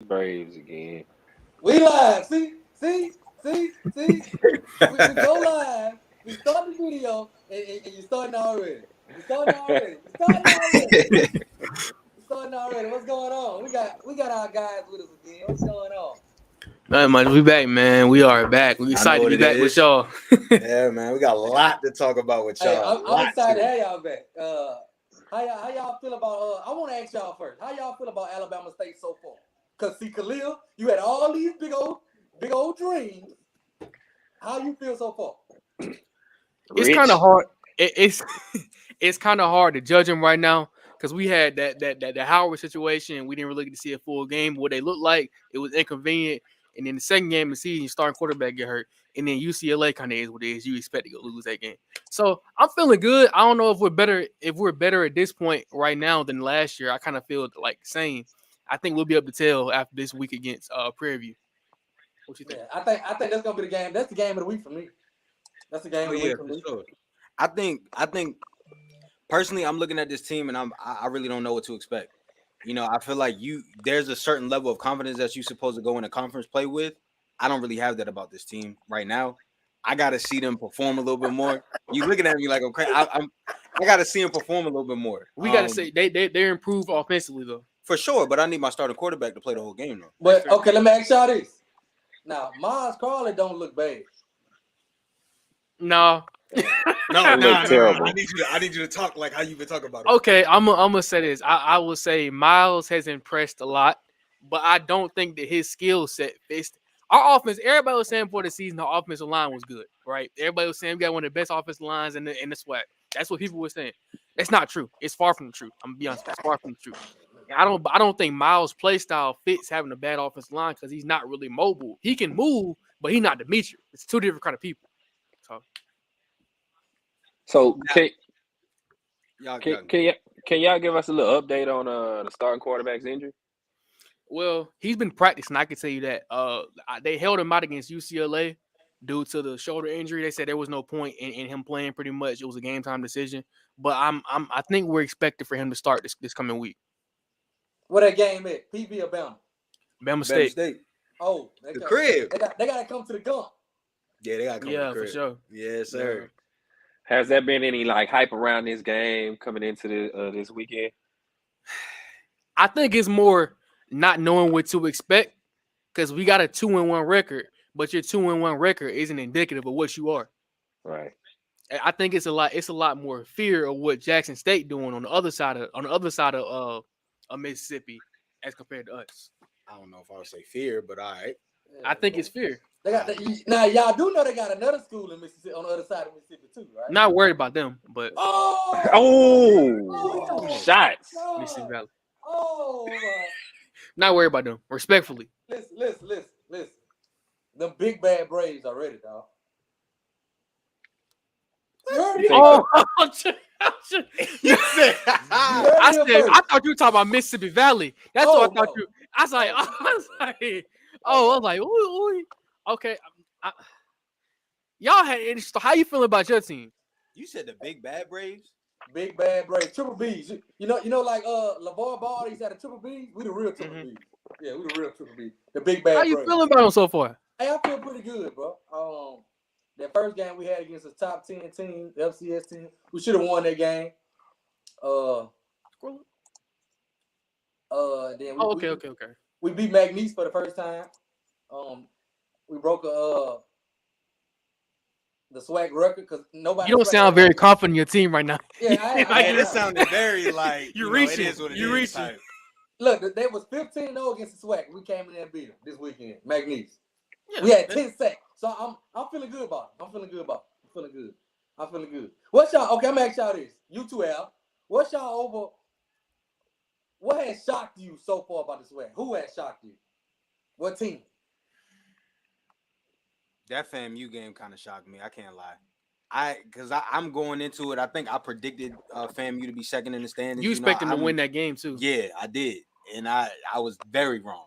Braves again. We live. See. We go live. We start the video, and you starting already. We starting already. We starting already. We starting already. What's going on? We got our guys with us again. What's going on? Nothing much. We back, man. We are back. We I know excited to what be it back with is. y'all. Yeah, man, we got a lot to talk about with Hey, y'all. I'm excited to have y'all back. How y'all feel about? I want to ask y'all first. How y'all feel about Alabama State so far? Cause see, Khalil, you had all these big old dreams. How you feel so far? It's kind of hard. It's it's kind of hard to judge them right now because we had that Howard situation. We didn't really get to see a full game. What they looked like, it was inconvenient. And then the second game of the season, starting quarterback get hurt, and then UCLA kind of is what it is. You expect to go lose that game. So I'm feeling good. I don't know if we're better. If we're better at this point right now than last year, I kind of feel like the same. I think we'll be able to tell after this week against Prairie View. What you think? Yeah, I think that's gonna be the game. That's the game of the week for me. That's the game Oh of the yeah, week for for me. sure. I think personally, I'm looking at this team and I really don't know what to expect. I feel like there's a certain level of confidence that you're supposed to go in a conference play with. I don't really have that about this team right now. I gotta see them perform a little bit more. You looking at me like I'm crazy. I gotta see them perform a little bit more. We got to say they're improved offensively though. For sure, but I need my starting quarterback to play the whole game though. But okay, let me ask y'all this. Now, Miles Carlin don't look bad. No. No. terrible. I need you to talk like how you've been talking about it. Okay, I'm gonna say this. I will say Miles has impressed a lot, but I don't think that his skill set fits our offense. Everybody was saying before the season the offensive line was good, right? Everybody was saying we got one of the best offensive lines in the SWAC. That's what people were saying. That's not true. It's far from the truth. I'm gonna be honest. It's far from the truth. And I don't think Miles' play style fits having a bad offensive line because he's not really mobile. He can move, but he's not Demetrius. It's two different kind of people. So Y'all, can y'all give us a little update on the starting quarterback's injury? Well, he's been practicing. I can tell you that. They held him out against UCLA due to the shoulder injury. They said there was no point in him playing. Pretty much, it was a game time decision. But I think we're expected for him to start this coming week. Where that game at? PV or Bama? Bama State. State. Oh, The crib. They got to come to the gun. Yeah, they gotta come to the crib. For sure. Yes, sir. Has there been any like hype around this game coming into this weekend? I think it's more not knowing what to expect because we got a 2-1 record, but your 2-1 record isn't indicative of what you are. Right. I think it's a lot more fear of what Jackson State doing on the other side of Mississippi as compared to us. I don't know if I would say fear, but all right. I think it's fear. They got now y'all do know they got another school in Mississippi on the other side of Mississippi too, right? Not worried about them, but Shots. Mississippi Valley. Oh, Not worried about them. Respectfully. listen. Them big bad Braves are ready, dog. I thought you were talking about Mississippi Valley. That's what I thought you. I was like, ooh. Okay. Y'all had interesting. How you feeling about your team? You said the Big Bad Braves? Big bad Braves, triple B's. You know, like LeVar Ball, he's had a triple B. We the real triple B's. Yeah, we the real triple B. The big bad. How you Braves. feeling about them so far? Hey, I feel pretty good, bro. That first game we had against the top 10 team, the FCS team, we should have won that game. Then Okay. We beat McNeese for the first time. We broke the SWAC record because nobody. You don't sound very confident in your team right now. Yeah, this sounded very like you're reaching. It is what it you're is reaching. type. Look, they was 15-0 against the SWAC. We came in there and beat them this weekend. McNeese. Yeah, we had 10 sacks. So I'm feeling good about it. I'm feeling good. What's y'all? Okay, I'm gonna ask y'all this. You two, Al. What's y'all over? What has shocked you so far about the SWAC? Who has shocked you? What team? That FAMU game kind of shocked me. I can't lie. Because I'm going into it. I think I predicted FAMU to be second in the standings. You expect them to win that game too? Yeah, I did, and I was very wrong.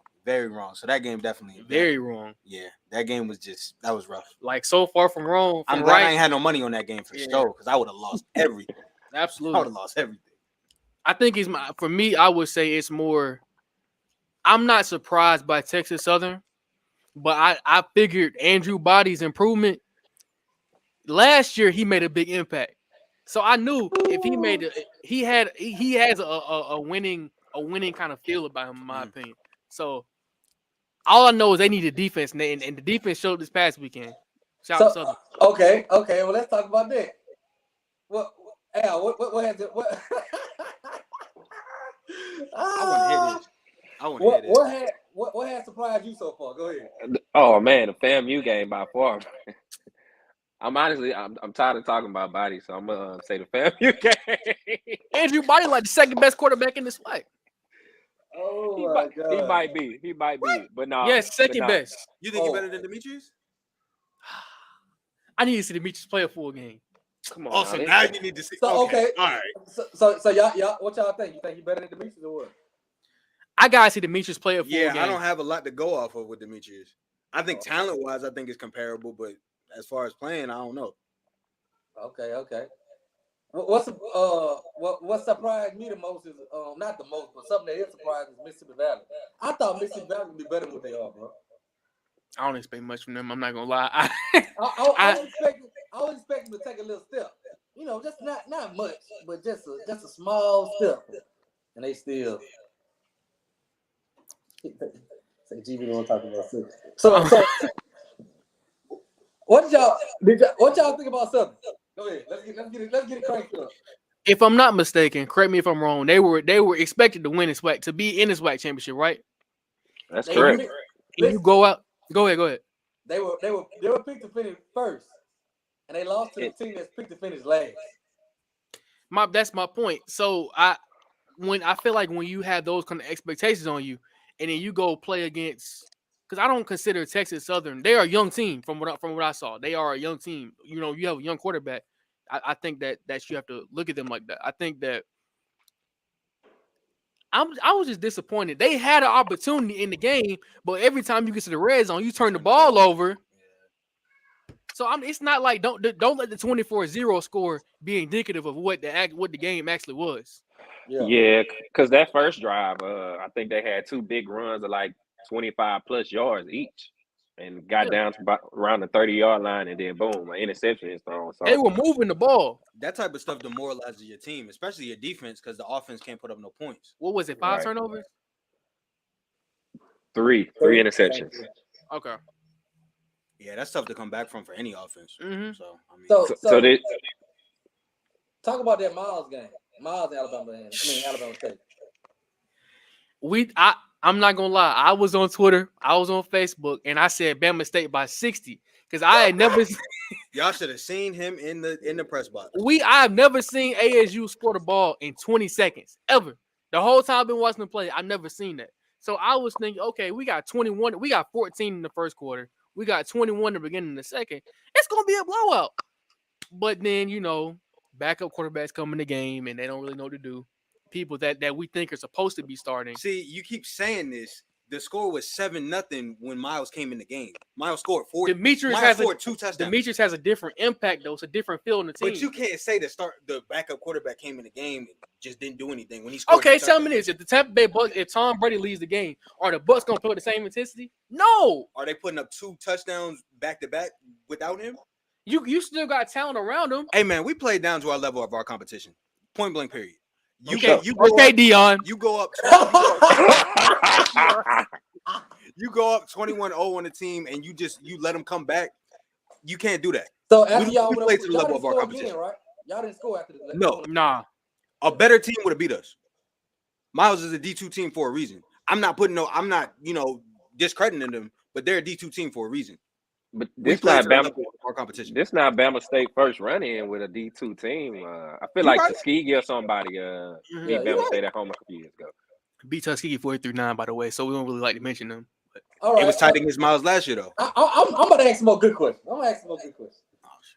So that game definitely very wrong. Yeah, that game was that was rough. Like so far from wrong. I'm glad I ain't had no money on that game for sure because I would have lost everything. Absolutely, I would have lost everything. I think for me. I would say it's more I'm not surprised by Texas Southern, but I figured Andrew Body's improvement. Last year he made a big impact, so I knew if he made it, he has a winning kind of feel about him, in my opinion. So all I know is they need a defense, and the defense showed this past weekend. Shout out to Southern. Okay. Well, let's talk about that. What? Al, what has it? What? I want to hear this. What has surprised you so far? Go ahead. Oh man, the FAMU game by far. I'm tired of talking about Body, so I'm gonna say the FAMU game. Andrew Body like the second best quarterback in this fight. Oh my God. He might be, but no. Yes, second best. You think you're better than Demetrius? I need to see Demetrius play a full game. Come on. Also, now you need to see. So, okay. All right. So y'all, what y'all think? You think he better than Demetrius or what? I gotta see Demetrius play a full game. Yeah, I don't have a lot to go off of with Demetrius. I think talent-wise, I think it's comparable, but as far as playing, I don't know. Okay. What surprised me the most is not the most, but something that is surprising is Mississippi Valley. I thought Mississippi Valley would be better than what they are, bro. I don't expect much from them. I'm not gonna lie. I was expecting to take a little step. You know, just not much, but just a small step, and they still. Say, GB don't talk about Southern. So what y'all think about Southern? Go ahead. Let's get it cranked up. If I'm not mistaken, correct me if I'm wrong. They were expected to win the SWAC, to be in the SWAC championship, right? That's correct. You go out. Go ahead. They were picked to finish first, and they lost to the team that's picked to finish last. That's my point. So I feel like when you have those kind of expectations on you, and then you go play against, because I don't consider Texas Southern. They are a young team from what I saw. They are a young team. You know, you have a young quarterback. I think that you have to look at them like that. I think that I was just disappointed. They had an opportunity in the game, but every time you get to the red zone, you turn the ball over. So it's not like don't let the 24-0 score be indicative of what the game actually was. Yeah, because that first drive, I think they had two big runs of like 25 plus yards each, and got down to about around the 30-yard line, and then boom, an interception is thrown. So they were moving the ball. That type of stuff demoralizes your team, especially your defense, because the offense can't put up no points. What was it? 5 turnovers? Three interceptions. Okay. Yeah, that's tough to come back from for any offense. Mm-hmm. So I mean, so they talk about that Miles game. Miles, Alabama State. I'm not gonna lie. I was on Twitter, I was on Facebook, and I said Bama State by 60 because I had never. Y'all should have seen him in the press box. I have never seen ASU score the ball in 20 seconds ever. The whole time I've been watching them play, I've never seen that. So I was thinking, okay, we got 21, we got 14 in the first quarter, we got 21 in the beginning of the second. It's gonna be a blowout. But then backup quarterbacks come in the game and they don't really know what to do. People that we think are supposed to be starting. See, you keep saying this. The score was 7-0 when Miles came in the game. Miles scored 4. Demetrius scored 2 touchdowns. Demetrius has a different impact though. It's a different feel in the team. But you can't say the backup quarterback came in the game and just didn't do anything when he scored. Okay, tell me this: if the Tampa Bay Bucks, if Tom Brady leaves the game, are the Bucks gonna play with the same intensity? No. Are they putting up 2 touchdowns back to back without him? You still got talent around him. Hey man, we played down to our level of our competition. Point blank. Period. Deion. You go up. You go up 21-0 on the team, and you let them come back. You can't do that. So after y'all played to the level of our competition, again, right? Y'all didn't score after the. No, nah. A better team would have beat us. Miles is a D2 team for a reason. I'm not discrediting them, but they're a D2 team for a reason. But this not Bama. Our competition. This not Bama State first run in with a D2 team. I feel like Tuskegee or somebody beat Bama State at home a couple years ago. Beat Tuskegee 43-9, by the way, so we don't really like to mention them. But all right, it was tight against Miles last year, though. I'm about to ask some more good questions.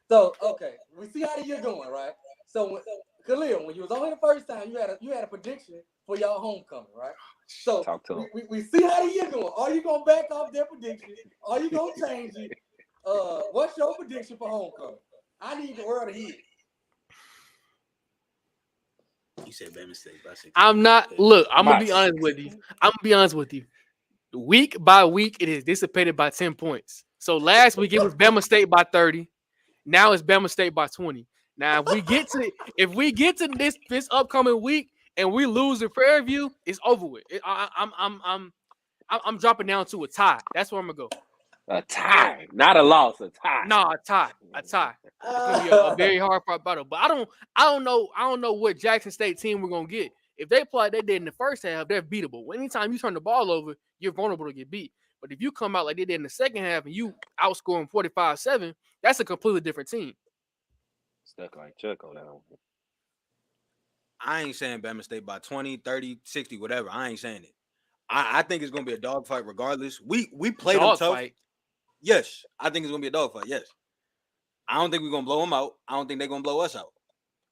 So, okay, we see how the year going, right? So, Khalil, when you was on here the first time, you had a prediction for y'all homecoming, right? So, we see how the year going. Are you gonna back off their prediction? Are you gonna change it? What's your prediction for homecoming? I need the world to hear. You said Bama State by 6. I'm not. Look, I'm gonna be honest with you. week by week, it is dissipated by 10 points. So last week it was Bama State by 30. Now it's Bama State by 20. Now if we get to this upcoming week and we lose the Prairie View, it's over with. I'm dropping down to a tie. That's where I'm gonna go. A tie, not a loss. A tie. No, a tie. It's gonna be a very hard fought battle. But I don't know what Jackson State team we're gonna get. If they play like they did in the first half, they're beatable. Anytime you turn the ball over, you're vulnerable to get beat. But if you come out like they did in the second half and you outscore them 45-7, that's a completely different team. Stuck like Chuck on that one. I ain't saying Bama State by 20, 30, 60, whatever. I ain't saying it. I think it's gonna be a dogfight regardless. We played them tough. Fight. Yes, I think it's gonna be a dogfight. Yes, I don't think we're gonna blow them out. I don't think they're gonna blow us out.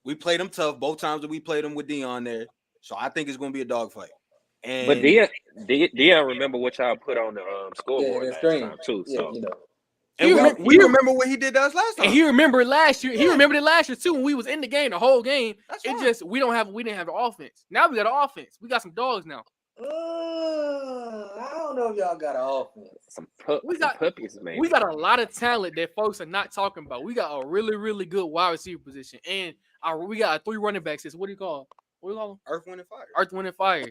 We played them tough both times that we played them with Deion there, so I think it's gonna be a dogfight. And but Deion remember what y'all put on the scoreboard last time too. Yeah, so you know. And we remember what he did to us last time. And he remembered last year. He remembered it last year too when we was in the game, the whole game. That's it just we didn't have the offense. Now we got an offense. We got some dogs now. I don't know if y'all got an offense. Some puppies, man. We got a lot of talent that folks are not talking about. We got a really, really good wide receiver position, and we got 3 running backs. What do you call them? Earth, Wind, and Fire. Earth, Wind, and Fire.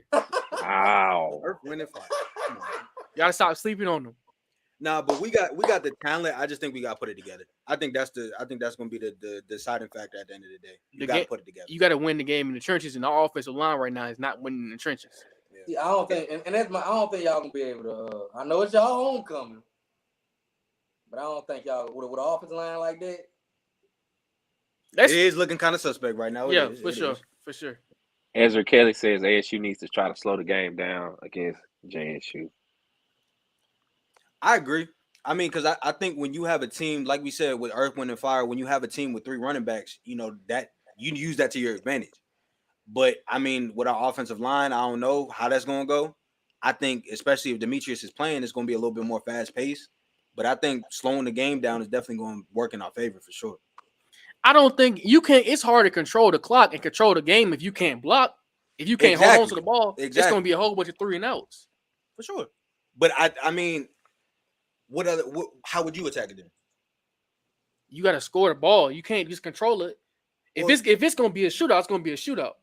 Wow. Earth, Wind, and Fire. Come on. You gotta stop sleeping on them. Nah, but we got the talent. I just think we gotta put it together. I think that's gonna be the deciding factor at the end of the day. You gotta put it together. You gotta win the game in the trenches, and our offensive line right now is not winning in the trenches. Yeah. See, I don't think, and that's I don't think y'all gonna be able to. I know it's y'all homecoming, but I don't think y'all with an offensive line like that. It is looking kind of suspect right now. Yeah, for sure. Ezra Kelly says ASU needs to try to slow the game down against JSU. I agree. I mean, because I think when you have a team, like we said, with Earth, Wind, and Fire, when you have a team with 3 running backs, you know, that you use that to your advantage. But, I mean, with our offensive line, I don't know how that's going to go. I think, especially if Demetrius is playing, it's going to be a little bit more fast-paced. But I think slowing the game down is definitely going to work in our favor for sure. I don't think you can. It's hard to control the clock and control the game if you can't block. If you can't hold on to the ball, it's going to be a whole bunch of 3 and outs. For sure. But, I mean, how would you attack it then? You got to score the ball. You can't just control it. If it's going to be a shootout, it's going to be a shootout.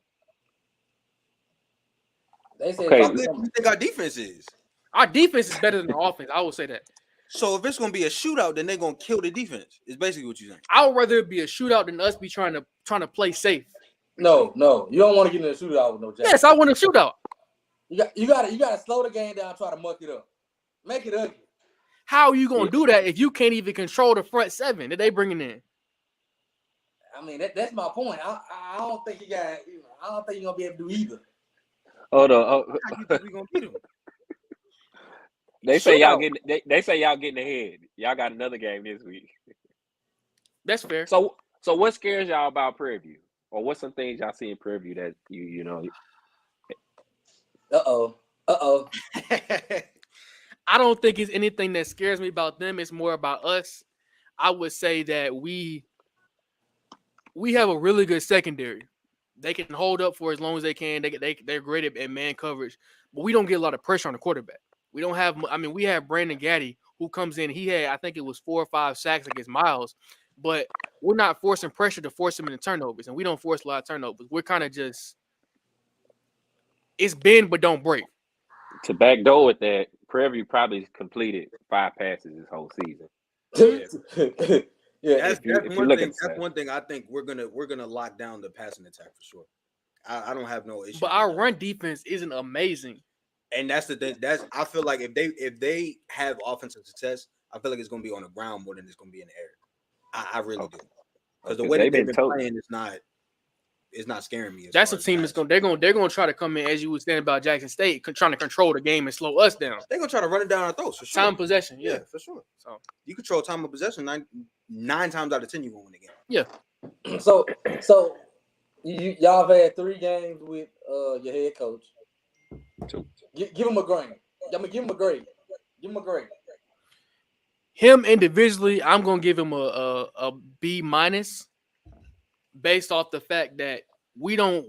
They say, how good do you think our defense is? Our defense is better than the offense. I would say that. So if it's going to be a shootout, then they're going to kill the defense. Is basically what you're saying. I would rather it be a shootout than us be trying to play safe. No, you don't want to get in a shootout with no Jackson. Yes, I want a shootout. You got to slow the game down, try to muck it up, make it ugly. How are you going to do that if you can't even control the front 7 that they bringing in? I mean, that's my point. I don't think you got. I don't think you're gonna be able to do either. Hold on. How you think we gonna beat them? They say y'all getting ahead. Y'all got another game this week. That's fair. So what scares y'all about Prairie View? Or what's some things y'all see in Prairie View that you know? Uh-oh. I don't think it's anything that scares me about them. It's more about us. I would say that we have a really good secondary. They can hold up for as long as they can. They're great at man coverage, but we don't get a lot of pressure on the quarterback. We don't have. I mean, we have Brandon Gaddy who comes in. He had, I think it was 4 or 5 sacks against Miles, but we're not forcing pressure to force him into turnovers, and we don't force a lot of turnovers. We're kind of just it's bend but don't break. To backdoor with that, Prairie View probably completed 5 passes this whole season. Yeah, that's one thing I think we're gonna lock down the passing attack for sure. I don't have no issue. But our run defense isn't amazing. And that's the thing. I feel like if they have offensive success, I feel like it's gonna be on the ground more than it's gonna be in the air. I really do. Because the way they've been playing is not scaring me. That's a team that's they're gonna try to come in, as you were saying about Jackson State, trying to control the game and slow us down. They're gonna try to run it down our throats for sure. Time possession, yeah, for sure. So you control time of possession 9 times out of 10 you're gonna win the game. Yeah. So y'all have had 3 games with your head coach. 2. Give him a grade. Give him a grade. Give him a grade. Him individually, I'm gonna give him a B-, based off the fact that we don't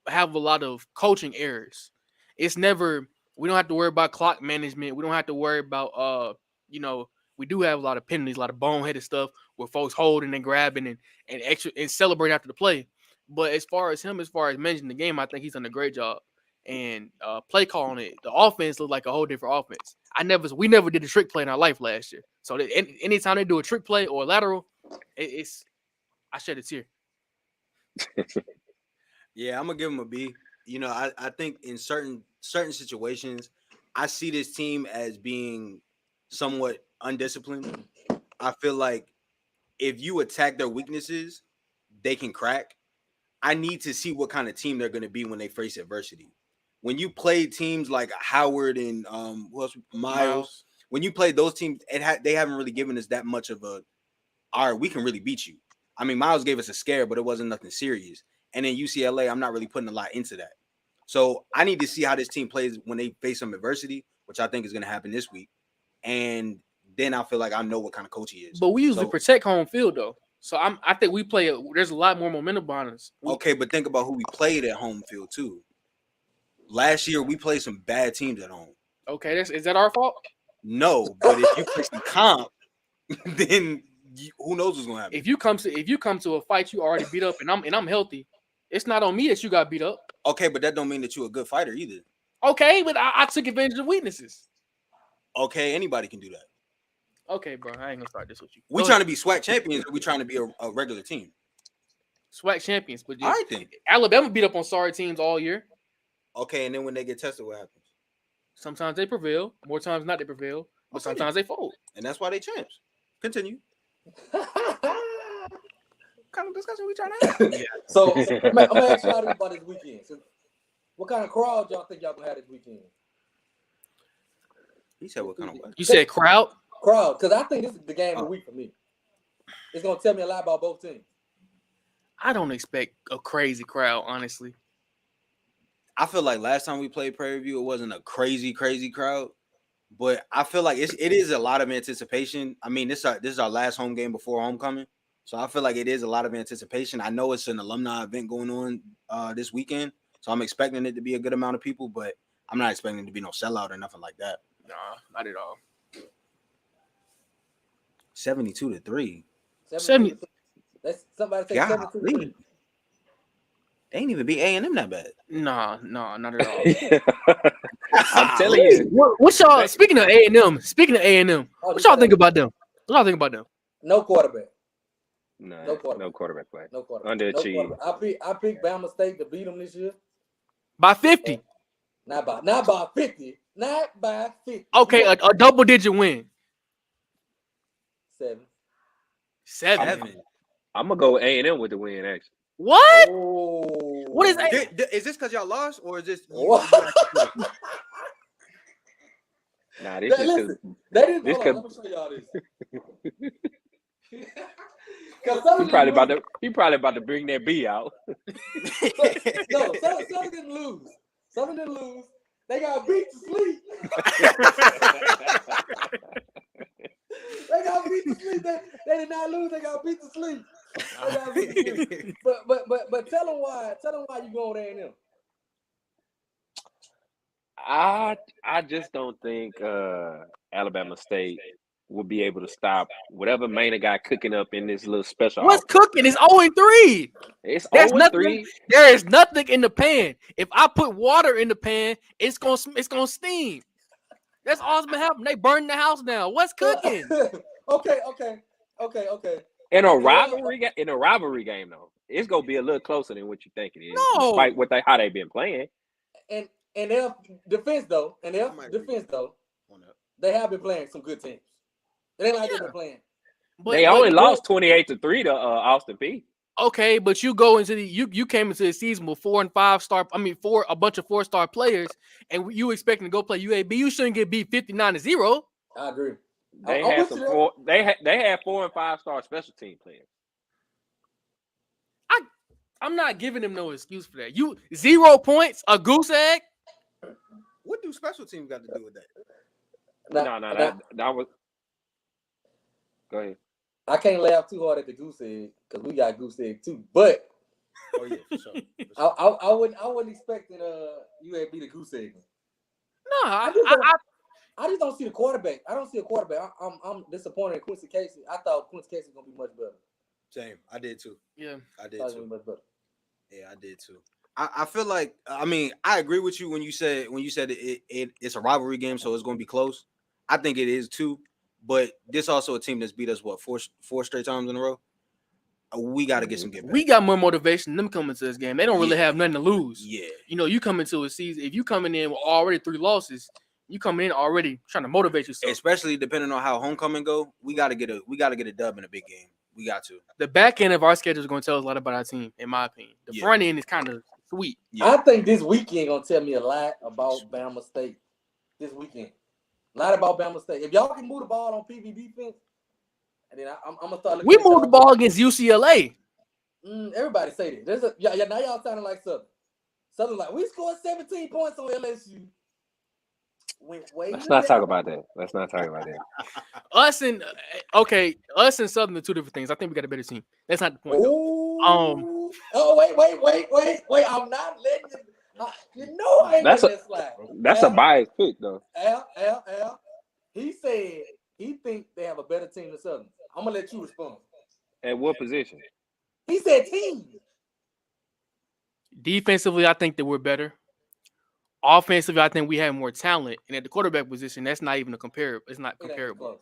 have a lot of coaching errors. It's never We don't have to worry about clock management. We don't have to worry about we do have a lot of penalties, a lot of boneheaded stuff where folks holding and grabbing and extra and celebrating after the play. But as far as managing the game, I think he's done a great job. And play calling it, the offense looked like a whole different offense. We never did a trick play in our life last year. So anytime they do a trick play or a lateral, I shed a tear. Yeah, I'm gonna give him a B. You know, I think in certain situations, I see this team as being somewhat undisciplined. I feel like if you attack their weaknesses, they can crack. I need to see what kind of team they're going to be when they face adversity. When you play teams like Howard and Miles, when you play those teams, they haven't really given us that much of a, all right, we can really beat you. I mean, Miles gave us a scare, but it wasn't nothing serious. And in UCLA, I'm not really putting a lot into that. So I need to see how this team plays when they face some adversity, which I think is going to happen this week. And then I feel like I know what kind of coach he is. But we usually protect home field, though. So I think we play. There's a lot more momentum behind us. Okay, but think about who we played at home field too. Last year we played some bad teams at home. Okay, is that our fault? No, but if you play some comp, then who knows what's gonna happen? If you come to a fight you already beat up and I'm healthy, it's not on me that you got beat up. Okay, but that don't mean that you're a good fighter either. Okay, but I took advantage of weaknesses. Okay, anybody can do that. Okay, bro, I ain't gonna start this with you. We trying to be SWAC champions, or we trying to be a regular team? SWAC champions, but all right then. Alabama beat up on sorry teams all year. Okay, and then when they get tested, what happens? Sometimes they prevail, more times not they prevail, but sometimes they fold. And that's why they champs. Continue. What kind of discussion we trying to have? Yeah. So I'm gonna ask y'all about this weekend. So what kind of crowd y'all think y'all gonna have this weekend? He said what kind of what? You said crowd? Crowd, because I think this is the game of the week for me. It's gonna tell me a lot about both teams. I don't expect a crazy crowd, honestly. I feel like last time we played Prairie View, it wasn't a crazy crowd, but I feel like it is a lot of anticipation. I mean, this is our last home game before homecoming, so I feel like it is a lot of anticipation. I know it's an alumni event going on this weekend, so I'm expecting it to be a good amount of people, but I'm not expecting it to be no sellout or nothing like that. Nah, not at all. 72-3. 70. That's somebody say 72-3. They ain't even beat A&M that bad. Nah, not at all. I'm telling you. What y'all? Speaking of A&M, what y'all think about them? No quarterback. No quarterback play. No quarterback. Underachieved. I picked Bama State to beat them this year. By 50. Not by 50. Not by 50. Okay, a double-digit win. 7. I'm gonna go with A&M with the win. Actually. What? Oh. What is that? Is this because y'all lost, or is this? Nah, this is let me show y'all this. He probably about to bring that B out. No, Southern didn't lose. They got beat to sleep. They got beat to sleep. They did not lose. They got beat to sleep. But tell them why. Tell them why you go with A&M. I just don't think Alabama State will be able to stop whatever Maynard got cooking up in this little special. What's cooking? It's 0-3. It's 0-3. There is nothing in the pan. If I put water in the pan, it's gonna steam. That's all that's been happening. They burning the house down. What's cooking? Okay. In a rivalry game, though, it's gonna be a little closer than what you think it is. No. Despite how they've been playing. And their defense though, they have been playing some good teams. It ain't like they've been playing. They only lost 28-3 to Austin Peay. Okay, but you go into you came into the season with 4 and 5 star. I mean, a bunch of 4-star players, and you expecting to go play UAB. You shouldn't get beat 59-0. I agree. They had 4 and 5 star special team players. I'm not giving them no excuse for that. 0 points, a goose egg. What do special teams got to do with that? That was. Go ahead. I can't laugh too hard at the goose egg because we got goose egg too. But oh yeah, for sure. I wasn't expecting UAB the goose egg. No, I just don't see the quarterback. I don't see a quarterback. I'm disappointed in Quincy Casey. I thought Quincy Casey was gonna be much better. Same. I did too. Yeah, I did too. Much better. Yeah, I did too. I feel like I agree with you when you said it's a rivalry game, so it's going to be close. I think it is too, but this also a team that's beat us four straight times in a row. We got to get some get back. We got more motivation than them coming to this game. They don't really have nothing to lose. Yeah, you come into a season. If you coming in with already 3 losses, you coming in already trying to motivate yourself. Especially depending on how homecoming go, we got to get a dub in a big game. We got to. The back end of our schedule is going to tell us a lot about our team, in my opinion. The front end is kind of sweet. Yeah. I think this weekend gonna tell me a lot about Bama State. This weekend, a lot about Bama State. If y'all can move the ball on PV defense, and then I'm gonna start. We moved the ball against UCLA. Everybody say that. Now y'all sounding like Southern. Southern like we scored 17 points on LSU. Let's not talk about that. Us and Southern are 2 different things. I think we got a better team. That's not the point. Wait. I'm not letting you. I ain't letting this slide. That's a biased pick, though. Al. He said he thinks they have a better team than Southern. I'm gonna let you respond. At what position? He said team. Defensively, I think that we're better. Offensively, I think we have more talent, and at the quarterback position, that's not even a comparable. It's not comparable.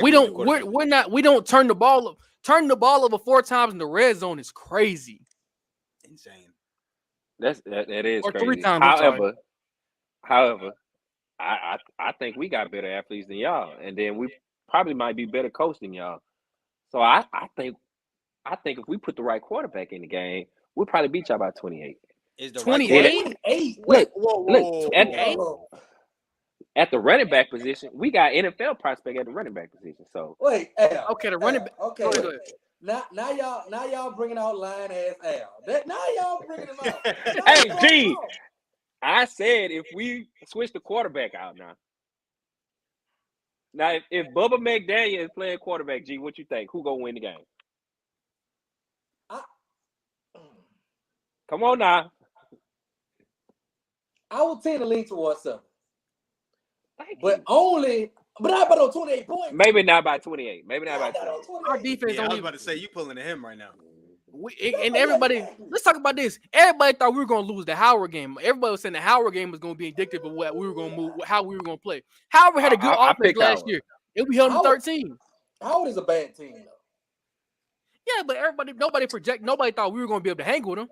We don't turn the ball up. Turning the ball over 4 times in the red zone is crazy. Insane. That is or crazy. 3 times. However, I think we got better athletes than y'all, and then we probably might be better coached than y'all. So I think if we put the right quarterback in the game, we'll probably beat y'all by 28. Is the 28? Look, at the running back position, we got NFL prospect at the running back position. So wait, Al. Okay, the running back. Okay, go ahead. Now y'all bringing out line ass Al. Now y'all bringing him out. Hey, G, I said if we switch the quarterback out now. Now, if Bubba McDaniel is playing quarterback, G, what you think? Who gonna win the game? Come on now. I would tend to lean towards something. But not by 28 points. Maybe not by 28. Maybe not by 28. Our defense I was about to say, you pulling to him right now. Everybody, let's talk about this. Everybody thought we were going to lose the Howard game. Everybody was saying the Howard game was going to be indicative of what we were going to move, how we were going to play. Howard had a good offense last year. And we held them 13. Howard is a bad team, though. Yeah, but nobody thought we were going to be able to hang with them.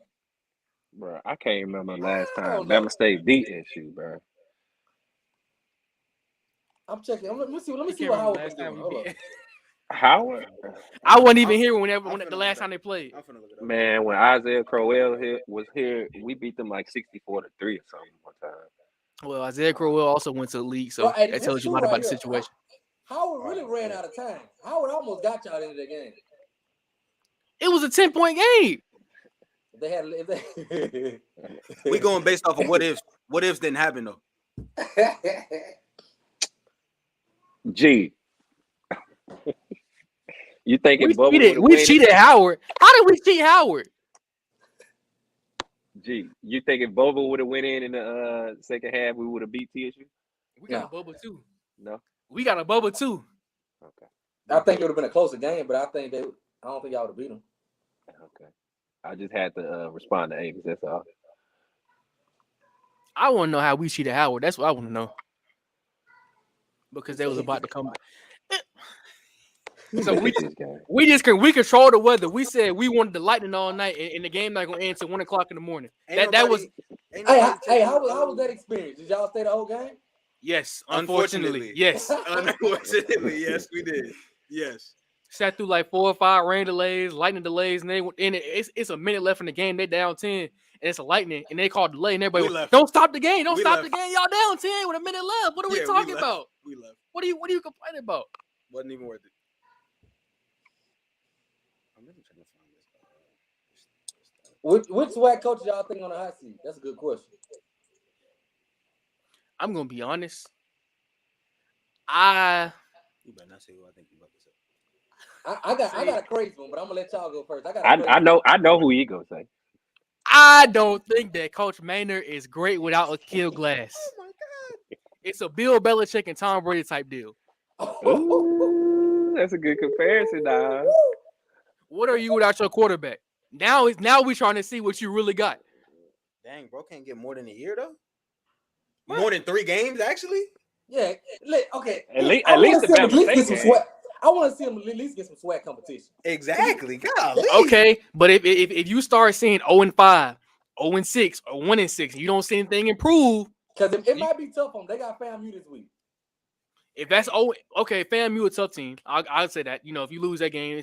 Bro, I can't remember last time Bama State beat SU, bro. I'm checking. Let me see what Howard was doing. Howard? I wasn't even here when the last time they played. Man, when Isaiah Crowell was here, we beat them like 64-3 or something one time. Well, Isaiah Crowell also went to the league, so that tells you a lot about the situation. Howard really ran out of time. Howard almost got y'all into the game. It was a 10-point game. They had. We going based off of what ifs. What ifs didn't happen though. G, you think we cheated Howard? How did we cheat Howard? G, you think if Boba would have went in the second half, we would have beat TSU? We got a bubble too. No, we got a bubble too. Okay, I think it would have been a closer game, but I don't think y'all would have beat them. Okay, I just had to respond to Avis. That's all. I want to know how we cheated Howard. That's what I want to know. Because they was about to come. So we control the weather. We said we wanted the lightning all night, and the game not gonna end until 1:00 in the morning. Hey, how was that experience? Did y'all stay the whole game? Yes, unfortunately. Yes, unfortunately, yes, we did. Yes, sat through like 4 or 5 rain delays, lightning delays, and it's a minute left in the game. They down 10, and it's a lightning, and they called delay, and everybody was, don't stop the game, don't stop the game. Y'all down 10 with a minute left. What are we talking about? We left. What are you complaining about? Wasn't even worth it. Which SWAC coach y'all think on the hot seat? That's a good question. I'm gonna be honest. You better not say who I think you about to say. I got a crazy one, but I'm gonna let y'all go first. I know who you gonna say. I don't think that Coach Maynard is great without a kill glass. Oh my God. It's a Bill Belichick and Tom Brady type deal. Ooh, that's a good comparison, dog. What are you without your quarterback? Now we're trying to see what you really got. Dang, bro, can't get more than a year though. More than 3 games, actually. Yeah. Okay. At least the Bama State get some game. sweat. I want to see him at least get some sweat competition. Exactly. Golly. Okay, but if you start seeing 0-5, 0-6, or 1-6, you don't see anything improve. Because it might be tough on them. They got FAMU this week. If that's okay, FAMU a tough team. I'd say that. If you lose that game,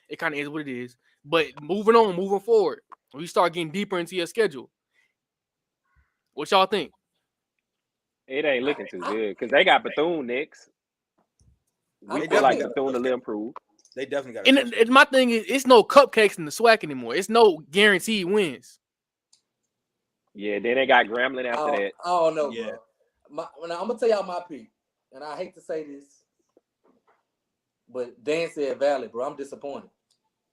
it kind of is what it is. But moving forward, when you start getting deeper into your schedule, what y'all think? It ain't looking too good because they got Bethune next. We feel like Bethune a little improved. They definitely got. And my thing is, it's no cupcakes in the SWAC anymore. It's no guaranteed wins. Yeah, then they got Grambling after that. I don't know, Yeah. bro. I'm gonna tell y'all my pick, and I hate to say this, but Dan said valid, bro. I'm disappointed.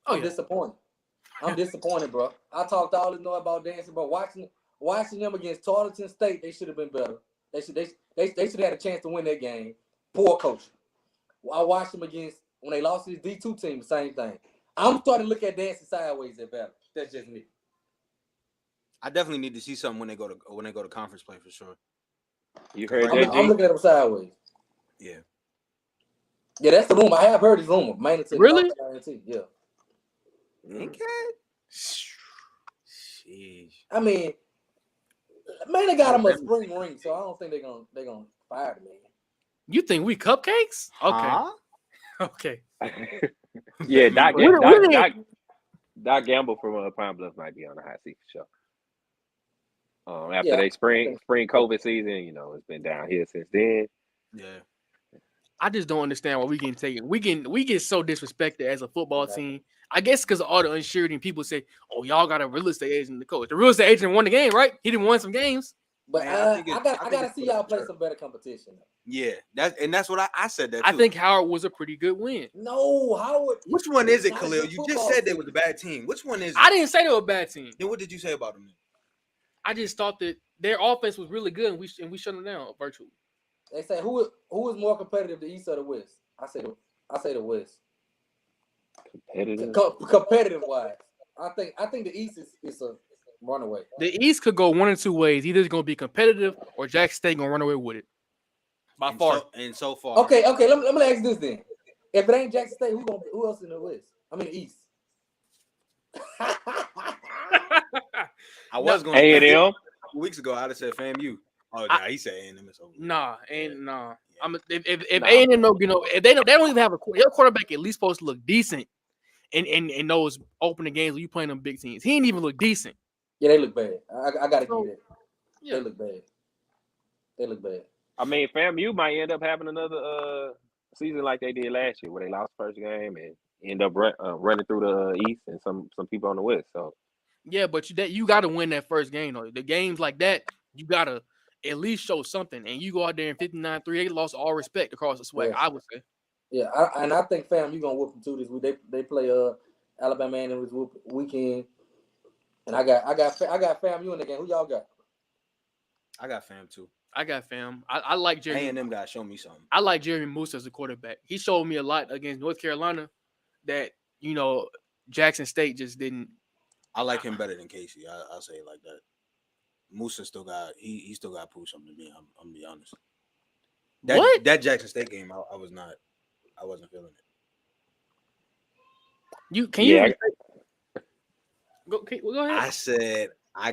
I'm disappointed, bro. I talked all this noise about dancing, but watching them against Tarleton State, they should have been better. They should have had a chance to win that game. Poor coaching. I watched them against when they lost to this D2 team, the same thing. I'm starting to look at dancing sideways at Valley. That's just me. I definitely need to see something when they go to conference play for sure. You heard I'm that, G? looking at them sideways. Yeah. Yeah, that's the rumor. I have heard this rumor. Really? Yeah. Okay. Sheesh. I mean, man, they got him a spring ring, so I don't think they're gonna fire the man. You think we cupcakes? Okay. Huh? Okay. Yeah, Doc Gamble from Pine Bluff might be on the hot seat for sure. After they spring COVID season, it's been down here since then. Yeah. I just don't understand why we getting taken. We get so disrespected as a football team. I guess because of all the unsurety and people say, "Oh, y'all got a real estate agent, the coach." The real estate agent won the game, right? He didn't win some games. But man, I gotta see y'all play some better competition. Yeah, that's what I said. That too. I think Howard was a pretty good win. No, Howard. Which one is it, Khalil? You just said they was a bad team. Which one is it? I didn't say they were a bad team. Then what did you say about them? I just thought that their offense was really good, and we shut them down virtually. They say who is more competitive, the East or the West? I say the West. Competitive wise, I think the East is a runaway. The East could go one or two ways. Either it's going to be competitive or Jackson State going to run away with it. By far. So far. Okay. Let me ask this then. If it ain't Jackson State, who else in the West? I mean, the East. I was going to A&M. A couple weeks ago, I'd have said FAMU. Oh, yeah, he said A&M is over. Nah. If A&M don't, if they don't even have their quarterback at least supposed to look decent in those opening games when you playing them big teams. He didn't even look decent. Yeah, they look bad. I gotta give that. Yeah. They look bad. I mean, FAMU might end up having another season like they did last year, where they lost first game and end up running through the East and some people on the West. So yeah, but you got to win that first game though. The games like that, you got to at least show something. And you go out there in 59-3, they lost all respect across the SWAC. Yeah. I would say. Yeah, I think FAMU gonna whoop them too this week. They play Alabama and this weekend. And I got FAMU in the game. Who y'all got? I got FAM too. I got FAM. I like Jeremy. A&M guys show me something. I like Jeremy Moose as a quarterback. He showed me a lot against North Carolina that, Jackson State just didn't. I like him better than Casey. I'll say it like that. Musa still got he still got to prove something to me. I'm gonna be honest. That Jackson State game, I wasn't feeling it. Go ahead. I said I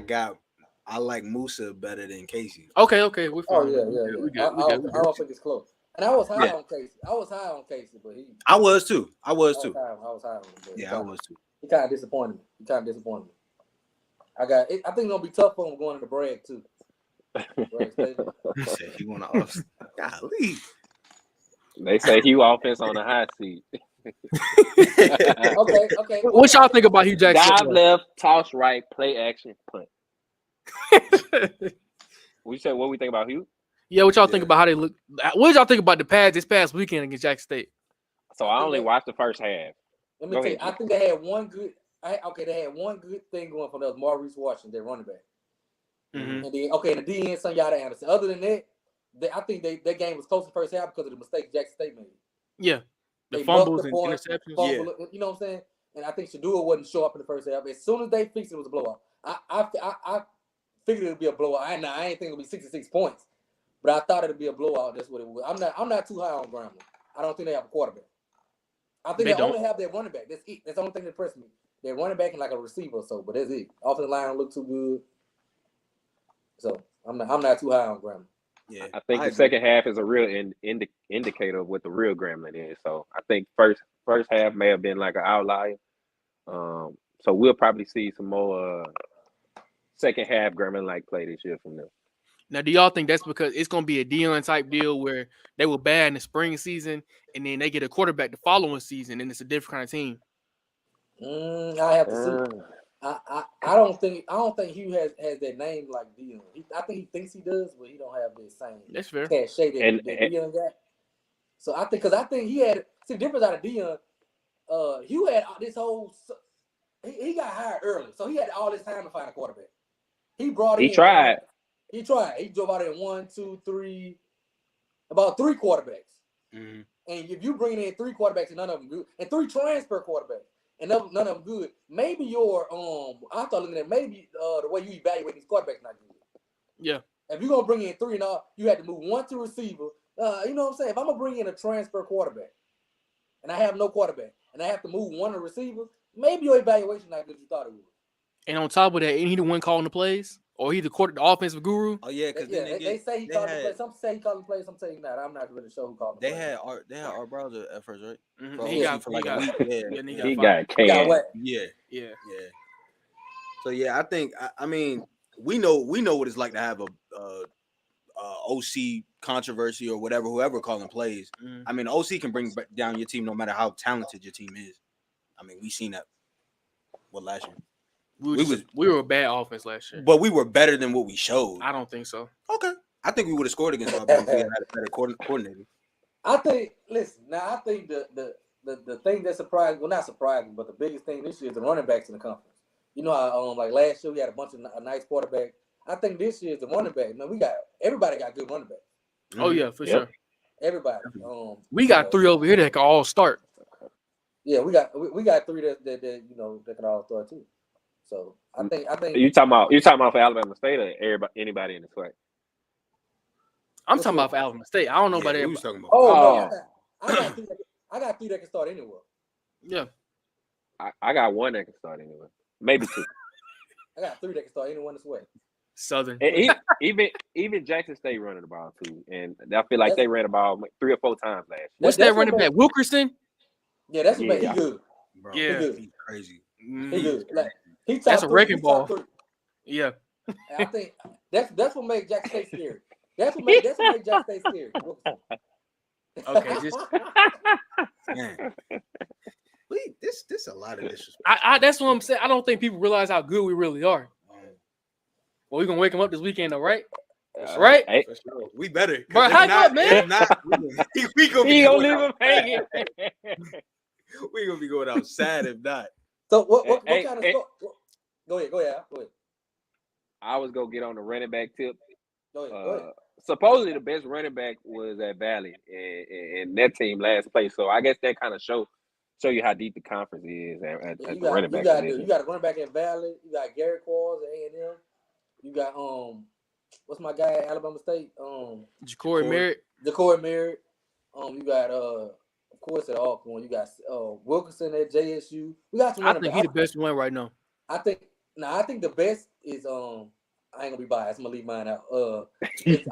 like Musa better than Casey. Okay, we're fine. Oh yeah. I don't think it's close. And I was high on Casey. But I was too. I was high on him. Yeah, I was too. He kind of disappointed me. I think it's gonna be tough for him going into Bragg too. He said he want to golly. They say Hugh offense on the hot seat. Okay. What y'all think about Hugh Jackson? Dive left, toss right, play action, punt. We said what we think about Hugh? Yeah, what y'all think about how they look? What did y'all think about this past weekend against Jackson State? So I only watched the first half. Let me tell you, I think they had one good. they had one good thing going for them. Maurice Washington, their running back. Mm-hmm. And then, in the DN, Sunyata Anderson. Other than that, I think their game was close in the first half because of the mistakes Jackson State made. Yeah. They fumbles and point, interceptions. Fumble, you know what I'm saying? And I think Shadua wouldn't show up in the first half. As soon as they fixed it, it was a blowout. I figured it would be a blowout. I ain't think it would be 66 points, but I thought it would be a blowout. That's what it was. I'm not too high on Grambling. I don't think they have a quarterback. I think they only have their running back. That's it. That's the only thing that impressed me. They're running back and like a receiver or so, but that's it. Offensive line don't look too good. So I'm not too high on Grambling. Yeah, I think the second half is a real indicator of what the real Grambling is. So I think first half may have been like an outlier. So we'll probably see some more second half Grambling like play this year from them. Now, do y'all think that's because it's going to be a Deion type deal where they were bad in the spring season and then they get a quarterback the following season and it's a different kind of team? I have to see. I don't think Hugh has that name like Deion. I think he thinks he does, but he don't have the same cachet that Deion got. So I think he had the difference out of Deion. Hugh had this whole. He got hired early, so he had all this time to find a quarterback. He tried. He drove out in 1, 2, 3, about 3 quarterbacks. Mm-hmm. And if you bring in 3 quarterbacks and none of them good, and 3 transfer quarterbacks and none of them good, maybe your I thought looking at maybe the way you evaluate these quarterbacks not good. Yeah. If you're gonna bring in 3 and all, you had to move 1 to receiver. You know what I'm saying? If I'm gonna bring in a transfer quarterback, and I have no quarterback, and I have to move 1 to receiver, maybe your evaluation not good as you thought it was. And on top of that, ain't he the one calling the plays? Or he the offensive guru? Oh yeah, because they say he called the plays. Some say he called the plays. Some say not. I'm not really sure who called the plays. They had Art Browser at first, right? Mm-hmm. He got a week. He got canned. Yeah. So yeah, I think I mean we know what it's like to have a OC controversy or whatever, whoever calling plays. Mm-hmm. I mean, OC can bring down your team no matter how talented your team is. I mean, we seen that last year. We were a bad offense last year, but we were better than what we showed. I don't think so. Okay, I think we would have scored against Alabama if we had a better coordinator. I think the thing that surprised, well, not surprising, but the biggest thing this year is the running backs in the conference. You know how like last year we had a bunch of nice quarterbacks. I think this year is the running back. Now everybody got good running backs. Oh yeah, for sure. Everybody. We got 3 over here that can all start. Yeah, we got 3 that that can all start too. So I think you talking about for Alabama State or anybody in the SWAC? I'm talking about for Alabama State. I don't know about everybody. Talking about. No, I got 3 that can start anywhere. Yeah, I got 1 that can start anywhere, maybe 2. I got 3 that can start anyone in the SWAC. Southern. And even Jackson State running the ball too, and I feel like they ran the ball 3 or 4 times last year. What's that running back? Wilkerson? Yeah, that's what he good. Bro, yeah, he's crazy. He good. Like, that's a wrecking ball. 3. Yeah, I think that's what makes Jackson State scary. That's what makes Jackson State scary. Okay, just man. This a lot of disrespect. That's what I'm saying. I don't think people realize how good we really are. Well, we're gonna wake them up this weekend, though, right? Right? Hey, for sure. We better. Bro, hang up, man. If not, we gonna leave him hanging. We gonna be going out sad if not. So what kind of score? Go ahead. I was gonna get on the running back tip. Go ahead. Supposedly the best running back was at Valley, and that team last place. So I guess that kind of show you how deep the conference is at the running back. You got a running back at Valley. You got Gary Quarles at A&M. You got what's my guy at Alabama State? Ja'Cory Merritt. You got of course at Alcorn. You got Wilkerson at JSU. We got some. I think he's the best one right now. I think the best is I ain't gonna be biased. I'm gonna leave mine out.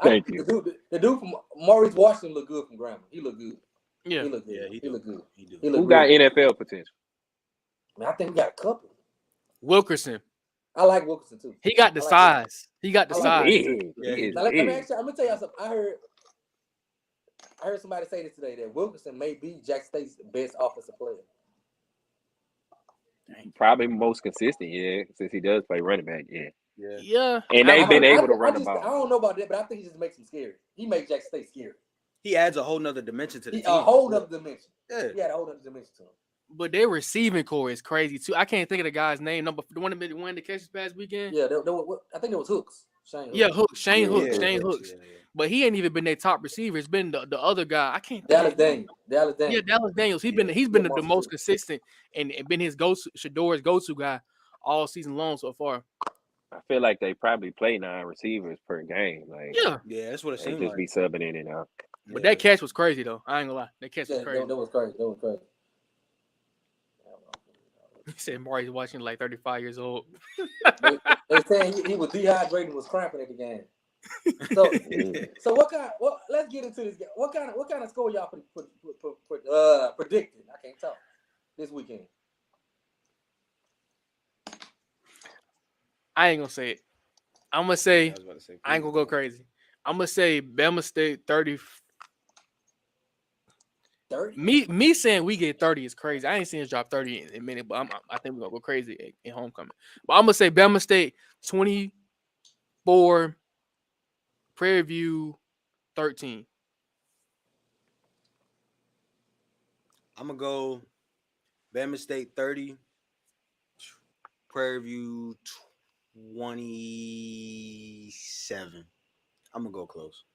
Thank you. The dude from Maurice Washington look good from Grambling. He look good. Yeah, he look good. Yeah, he look good. Who got NFL potential? Man, I think we got a couple. Wilkerson. I like Wilkerson too. He got the size. He got the size. Now, let me tell you something. I heard somebody say this today that Wilkerson may be Jackson State's best offensive player. Probably most consistent, since he does play running back, Yeah. And they've been able to run the ball. I don't know about that, but I think he just makes him scary. He makes Jackson State scary. He adds a whole nother dimension to the team. A whole nother dimension. Yeah. He had a whole nother dimension to him. But their receiving core is crazy too. I can't think of the guy's name. Number the one that won the catches past weekend. Yeah, I think it was Hooks. Shane Yeah, Hooks. Shane Hooks. Yeah. Shane Hooks. But he ain't even been their top receiver. It's been the other guy. I can't think Dallas of his name. Daniels. Yeah, Dallas Daniels. He's been the most consistent and been his Shador's go-to guy all season long so far. I feel like they probably play 9 receivers per game. Like, yeah, that's what it they seemed just like. be subbing in and out. But that catch was crazy though. I ain't gonna lie. That catch was crazy. That was crazy. He said Mari's watching like 35 years old. They saying he was dehydrated and was cramping at the game. So let's get into this game. What kind of score y'all predicted? I can't talk this weekend. I ain't gonna say it. I'm gonna say I ain't gonna go crazy. I'm gonna say Bama State 30. 30? Me saying we get 30 is crazy. I ain't seen us drop 30 in a minute, but I think we're gonna go crazy in homecoming. But I'm gonna say Bama State 24, Prairie View 13. I'm gonna go Bama State 30, Prairie View 27. I'm gonna go close.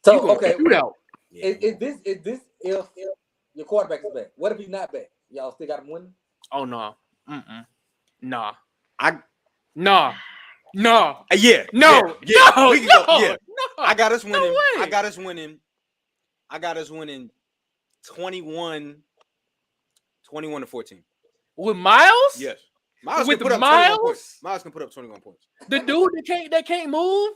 So okay, Yeah. is this if your quarterback is back? What if he's not back? Y'all still got him winning? Oh no, nah. Yeah. No. No. We can go. Yeah. No. I got us winning. No way. I got us winning 21 to 14. With Miles? Yes. Miles With can put up Miles? 21 points. Miles can put up 21 points. The dude that can't move?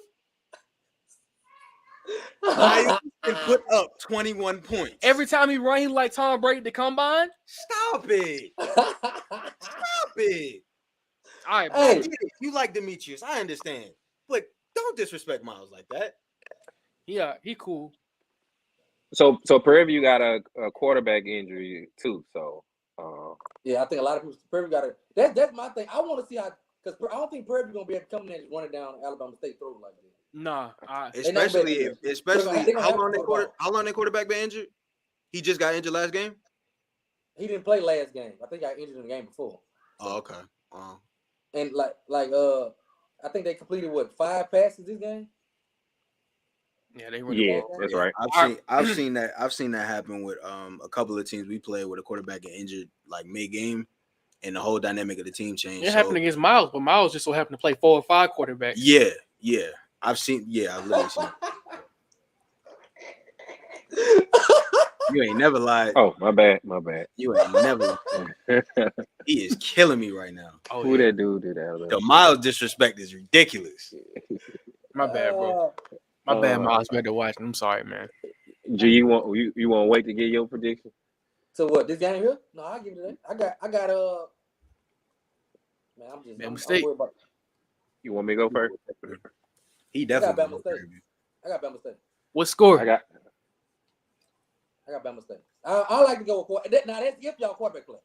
Miles can put up 21 points. Every time he run, he like Tom Brady at the combine? Stop it. Stop it. All right, bro. Hey. I get it. You like Demetrius. I understand. But don't disrespect Miles like that. Yeah, he cool. So Prairie View got a quarterback injury too. So yeah, I think a lot of people Prairie got it. That's my thing. I want to see how because I don't think Prairie View gonna be able to come in and just run it down Alabama State throw like this. Nah, Especially how long their quarterback been injured? He just got injured last game? He didn't play last game. I think I injured in the game before. Oh, okay. And I think they completed 5 passes this game. Yeah, they run yeah, the ball. that's right. I've seen that happen with a couple of teams we played where the quarterback get injured like mid game, and the whole dynamic of the team changed. It happened against Miles, but Miles just so happened to play 4 or 5 quarterbacks. Yeah. I've literally seen it. You ain't never lied. Oh, my bad. You ain't never lied. He is killing me right now. Oh, who that dude did that? The Miles disrespect is ridiculous. My bad, bro. My bad, Miles. Better watch. I'm sorry, man. G, you want to wait to get your prediction? So what? This game here? No, I'll give it that. I got man, I'm just mistake. You want me to go first? He definitely I got Bama State. What score? I got Bama State. I like to go with quarterback. Now that's if y'all quarterback play.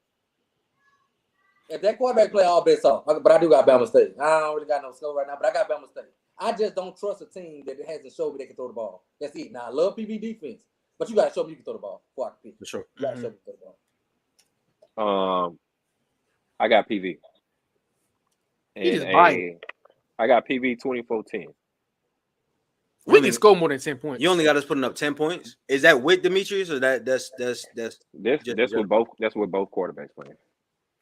If that quarterback play, all bets off. But I do got Bama State. I don't really got no score right now, but I got Bama State. I just don't trust a team that hasn't showed me they can throw the ball. That's it. Now I love PB defense, but you gotta show me you can throw the ball before I can pick. For sure. You gotta show me you can throw the ball. I got PV. And I got PV 24-10. We can score more than 10 points. You only got us putting up 10 points. Is that with Demetrius or that's with both quarterbacks playing.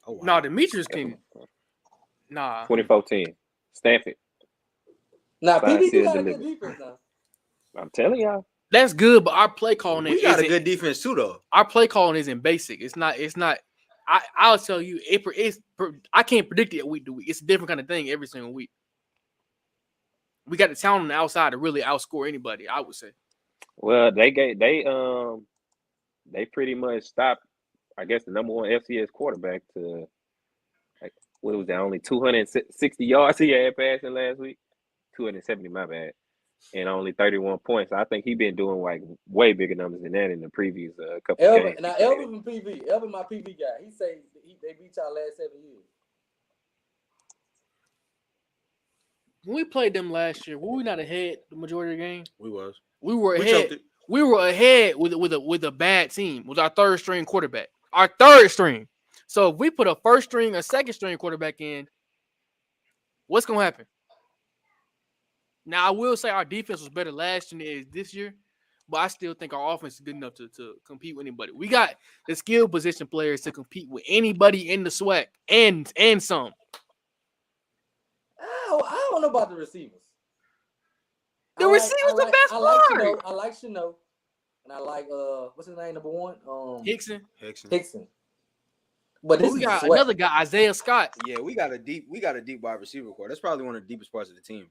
Oh, wow. No, Demetrius can. Nah. 24-10. Stanford. Now PB got a good defense now. I'm telling y'all. That's good, but our play calling we got a good defense too, though. Our play calling isn't basic. It's not. I'll tell you, I can't predict it week to week. It's a different kind of thing every single week. We got the talent on the outside to really outscore anybody, I would say. Well, they pretty much stopped, I guess, the number one FCS quarterback to what was that? Only 260 yards he had passing last week. 270, my bad, and only 31 points. I think he's been doing like way bigger numbers than that in the previous couple of games. Now Elvin from PV, Elvin my PV guy. He say they beat y'all last 7 years. When we played them last year, were we not ahead the majority of the game? We was. We were ahead. We were ahead with a bad team. With our third string quarterback. Our third string. So if we put a first string, a second string quarterback in, what's gonna happen? Now I will say our defense was better last year than it is this year, but I still think our offense is good enough to compete with anybody. We got the skill position players to compete with anybody in the SWAC and some. I don't know about the receivers. The receivers the best part. I like Chanel, and I like what's his name, number one? Hickson. But we got another guy, Isaiah Scott. Yeah, we got a deep wide receiver core. That's probably one of the deepest parts of the team.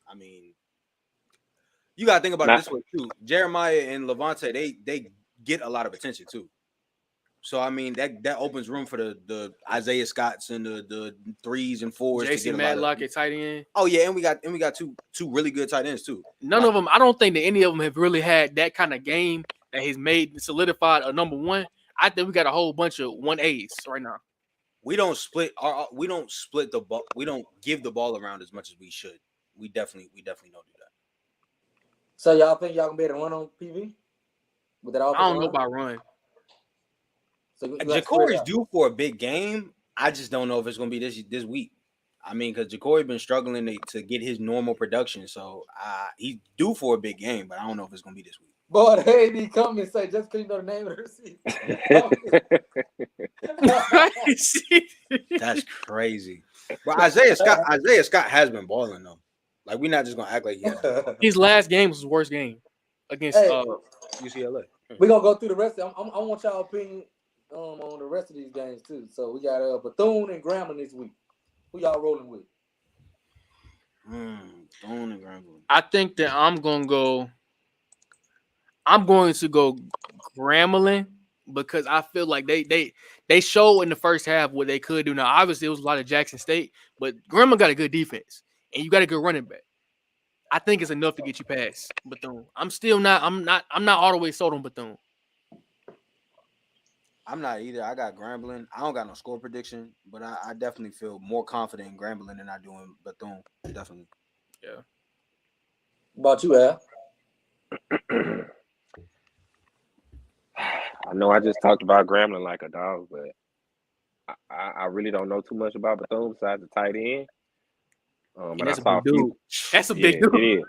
I mean, you gotta think about it this way too. Jeremiah and Levante, they get a lot of attention too. So I mean that opens room for the Isaiah Scotts and the 3s and 4s. Jason Madlock at tight end. Oh yeah, and we got two really good tight ends too. None of them. I don't think that any of them have really had that kind of game that has made solidified a number one. I think we got a whole bunch of 1As right now. We don't split the ball. We don't give the ball around as much as we should. We definitely don't do that. So y'all think y'all gonna be able to run on PV with that offense? I don't know about run. So Jacory's due for a big game. I just don't know if it's gonna be this week. I mean, because Jacory been struggling to get his normal production, so he's due for a big game, but I don't know if it's gonna be this week. Boy, they ain't come and say just because you know the name of the receiver. That's crazy. But Isaiah Scott has been balling though. Like we're not just gonna act like he has. His last game was his worst game against UCLA. We're gonna go through the rest of them. I want y'all opinion on the rest of these games too. So we got Bethune and Grambling this week. Who y'all rolling with? Bethune and Grambling. I think that I'm going to go Grambling because I feel like they showed in the first half what they could do. Now, obviously, it was a lot of Jackson State, but Grambling got a good defense, and you got a good running back. I think it's enough to get you past Bethune. I'm not all the way sold on Bethune. I'm not either. I got Grambling. I don't got no score prediction, but I definitely feel more confident in Grambling than I do in Bethune. Definitely. Yeah. About you, Al? I know I just talked about Grambling like a dog, but I really don't know too much about Bethune besides the tight end. And that's a big dude. That's a big dude. It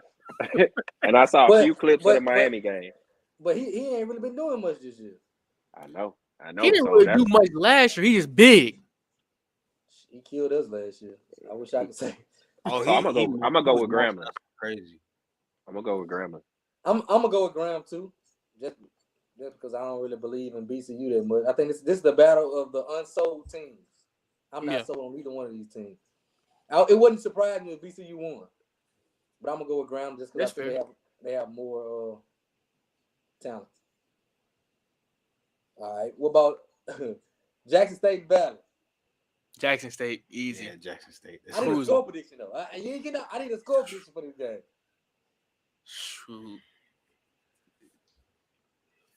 is. And I saw a few clips of the Miami game. But he ain't really been doing much this year. I know. He didn't really do much last year. He just big. He killed us last year. I wish I could say. I'm gonna go with Grambling. Crazy. I'm gonna go with Grambling. I'm gonna go with Graham too, just because I don't really believe in BCU that much. I think this is the battle of the unsold teams. I'm not sold on either one of these teams. It wouldn't surprise me if BCU won, but I'm gonna go with Graham just because I think they have more talent. All right, what about Jackson State battle? Jackson State, easy. Yeah, Jackson State. I need a score prediction though. I need a score prediction for this game. Shoot.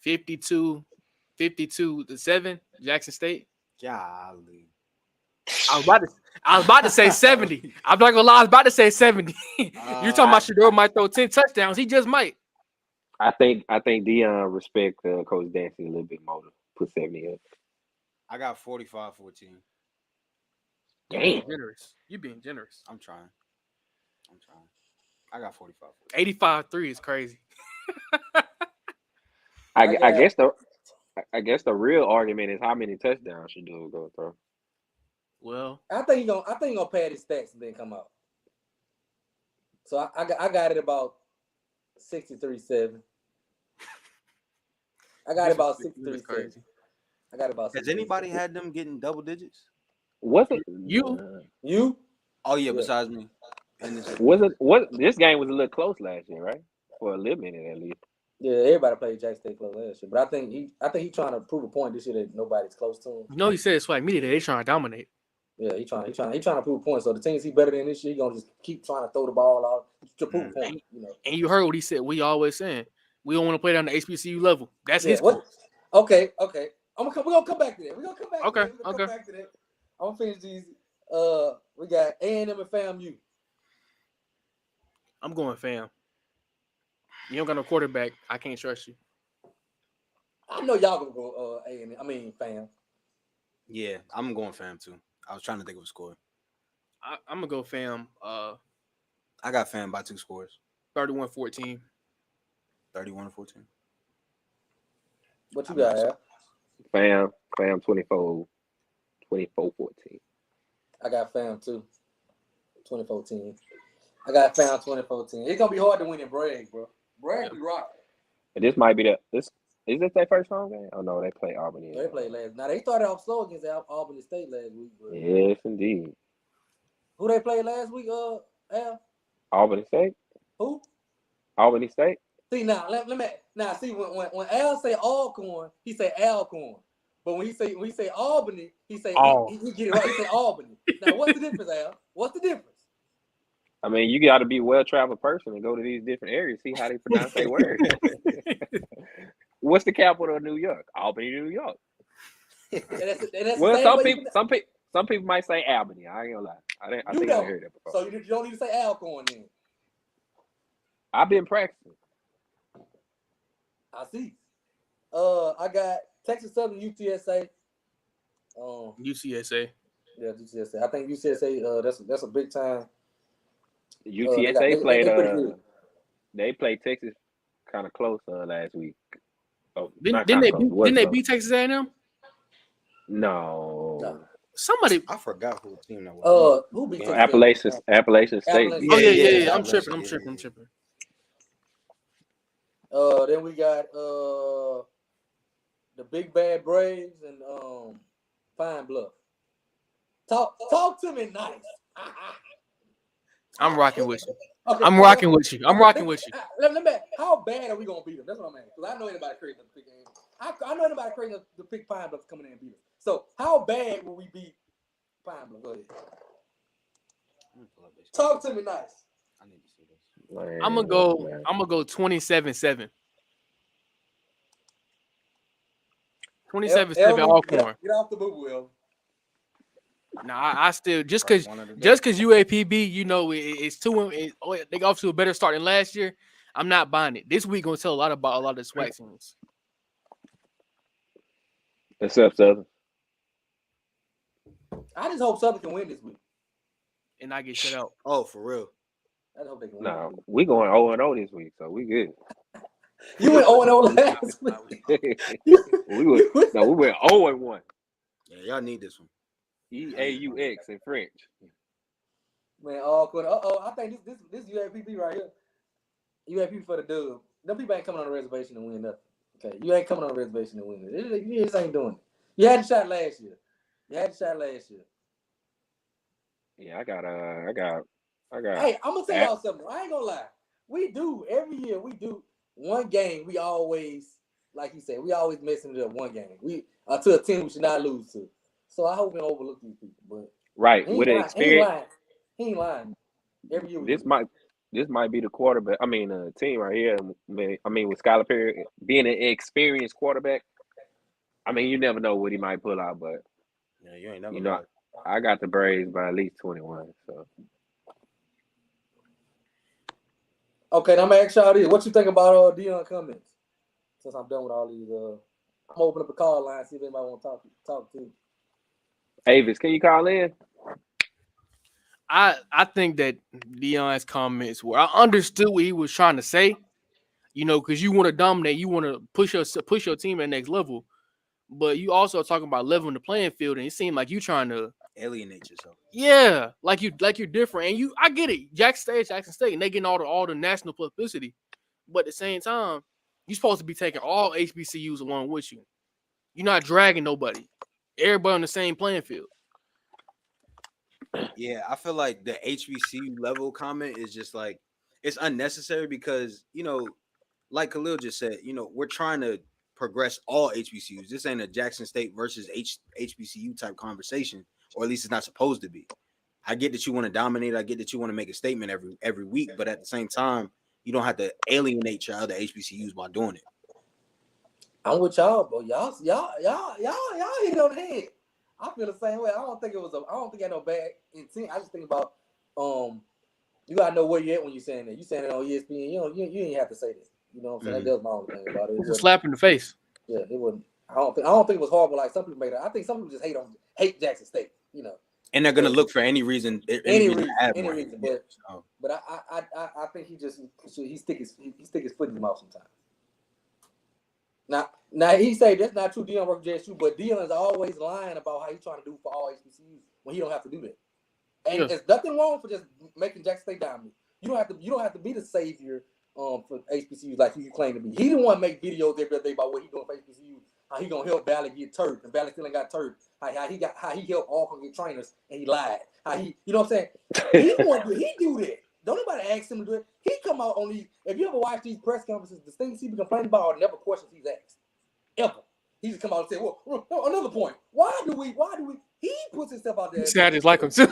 52-7, Jackson State. Golly. I was about to say 70. I'm not gonna lie, I was about to say 70. You're talking about Shador might throw 10 touchdowns. He just might. I think Deion respect Coach Dancy a little bit more to put 70 up. I got 45-14. Damn. You being generous. I'm trying. I got 45. 85-3 is crazy. I guess the real argument is how many touchdowns Shador go throw. Well, I think he gonna pad his stats and then come out. So I got it about 63-7. I got about 63-7. I got about. Has anybody had them getting double digits? Was it you? Oh yeah, besides me. Was it? This game was a little close last year, right? For a little minute at least. Yeah, everybody played Jackson State close last year, but I think he trying to prove a point this year that nobody's close to him. You know, he said it's like me that they trying to dominate. Yeah, he trying to prove a point. So the teams he better than this year, he gonna just keep trying to throw the ball out to prove a point. You know. And you heard what he said. We always saying we don't want to play down the HBCU level. That's his quote. Okay. We're gonna come back to that. Okay. Come back to that. I'm gonna finish these. We got A&M and FAMU. I'm going FAM. You don't got no quarterback. I can't trust you. I know y'all gonna go A&M. I mean FAM. Yeah, I'm going fam too. I was trying to think of a score. I'm gonna go fam. I got fam by 2 scores. 31-14. 31-14. What you got, Al? Fam 24-14. I got fam too. 2014. I got fam 2014. It's gonna be hard to win in Bragg, bro. Bragg be rocking. And this might be is this their first home game? Oh no, they play Albany. They played last. Now they started off slow against Albany State last week. But Yes, indeed. who they played last week? Al. Albany State. Who? Albany State. See now, let me now see when Al say Alcorn, he say Alcorn. But when he say Albany, he say he get it right. He say Albany. Now what's the difference, Al? What's the difference? I mean, you got to be a well-traveled person and go to these different areas, see how they pronounce their words. What's the capital of New York? Albany, New York. That's Well, some people might say Albany. I ain't gonna lie. I think I heard that before. So you don't need to say Alcorn then. I've been practicing. I see. I got Texas Southern UTSA. UCSA. Yeah, UTSA. I think UTSA. That's a big time. UTSA they played Texas kind of close last week. Oh, didn't they beat Texas A&M? No. Somebody. I forgot who the team that was. Who beat Texas? Appalachian State. Oh yeah. I'm tripping. Then we got the Big Bad Braves and Pine Bluff. Talk to me nice. I'm rocking with you. Okay, I'm rocking with you. Let me. How bad are we gonna beat them? That's what I'm asking. Because I know anybody crazy to pick. I know anybody crazy to pick Pine Bluff coming in and beat them. So how bad will we beat Pine Bluff? Go ahead. Talk to me nice. I need to see this. Man, I'm gonna go 27-7. 27-7 Alcorn. Get off the boo, Will. Nah, I still just because UAPB, you know, it's they got off to a better start than last year. I'm not buying it. This week gonna tell a lot of the Swac'n teams. Except Southern. I just hope Southern can win this week. And I get shut out. Oh, for real? I just hope they can win. No, we going 0-0 this week, so we good. You went 0-0 last week. we went 0-1. Yeah, y'all need this one. EAUX in French. Man, I think this UAPB right here. UAPB for the dub. Them people ain't coming on the reservation to win nothing. Okay, you ain't coming on the reservation to win it. You just ain't doing it. You had a shot last year. Yeah, I got. Hey, I'm gonna tell y'all something. I ain't gonna lie. We do every year. We do one game. We always, like you said, we always messing it up one game. We to a team we should not lose to. So I hope we don't overlook these people. But right with the experience, he ain't lying. Every year this might be the quarterback. I mean, team right here. I mean, with Skylar Perry being an experienced quarterback. I mean, you never know what he might pull out, but yeah, you ain't never. You know, I got the Braves by at least 21. So. Okay, now I'm gonna ask y'all this. What you think about Deion comments? Since I'm done with all these, I'm gonna open up a call line, see if anybody want to talk to. Avis, can you call in? I think that Deion's comments were. I understood what he was trying to say, you know, because you want to dominate, you want to push your team at the next level, but you also are talking about leveling the playing field, and it seemed like you trying to alienate yourself. Yeah, like you're different, and I get it. Jackson State, and they getting all the national publicity, but at the same time, you're supposed to be taking all HBCUs along with you. You're not dragging nobody. Everybody on the same playing field. Yeah, I feel like the HBCU level comment is just like it's unnecessary because, you know, like Khalil just said, you know, we're trying to progress all HBCUs. This ain't a Jackson State versus HBCU type conversation, or at least it's not supposed to be. I get that you want to dominate. I get that you want to make a statement every week, but at the same time, you don't have to alienate your other HBCUs by doing it. I'm with y'all, bro. Y'all hit it on the head. I feel the same way. I don't think I had no bad intent. I just think about you gotta know where you're at when you're saying that. You saying it on ESPN. You ain't have to say that. You know what I'm saying? That was my only thing about it. It's a slap in the face. Yeah, it wasn't. I don't think it was horrible like some people made it. I think some people just hate Jackson State, you know. And they're gonna look for any reason to add more. Reason. But I think he stick his foot in his mouth sometimes. Now he say that's not true. Deion worked JSU, but Deion is always lying about how he's trying to do for all HBCUs when he don't have to do that. And there's nothing wrong for just making Jackson State dominant. You don't have to be the savior for HBCUs like you claim to be. He didn't want to make videos every day about what he doing for HBCUs, how he gonna help Valley get turf, and Valley still ain't got turf. How he helped Auburn get trainers and he lied. How he, you know what I'm saying? He do that. Don't nobody ask him to do it. He come out on these. If you ever watch these press conferences, the things he be complaining about are never questions he's asked. Ever. He just come out and say, well, another point. Why do we? He puts himself out there. He sounds like him too.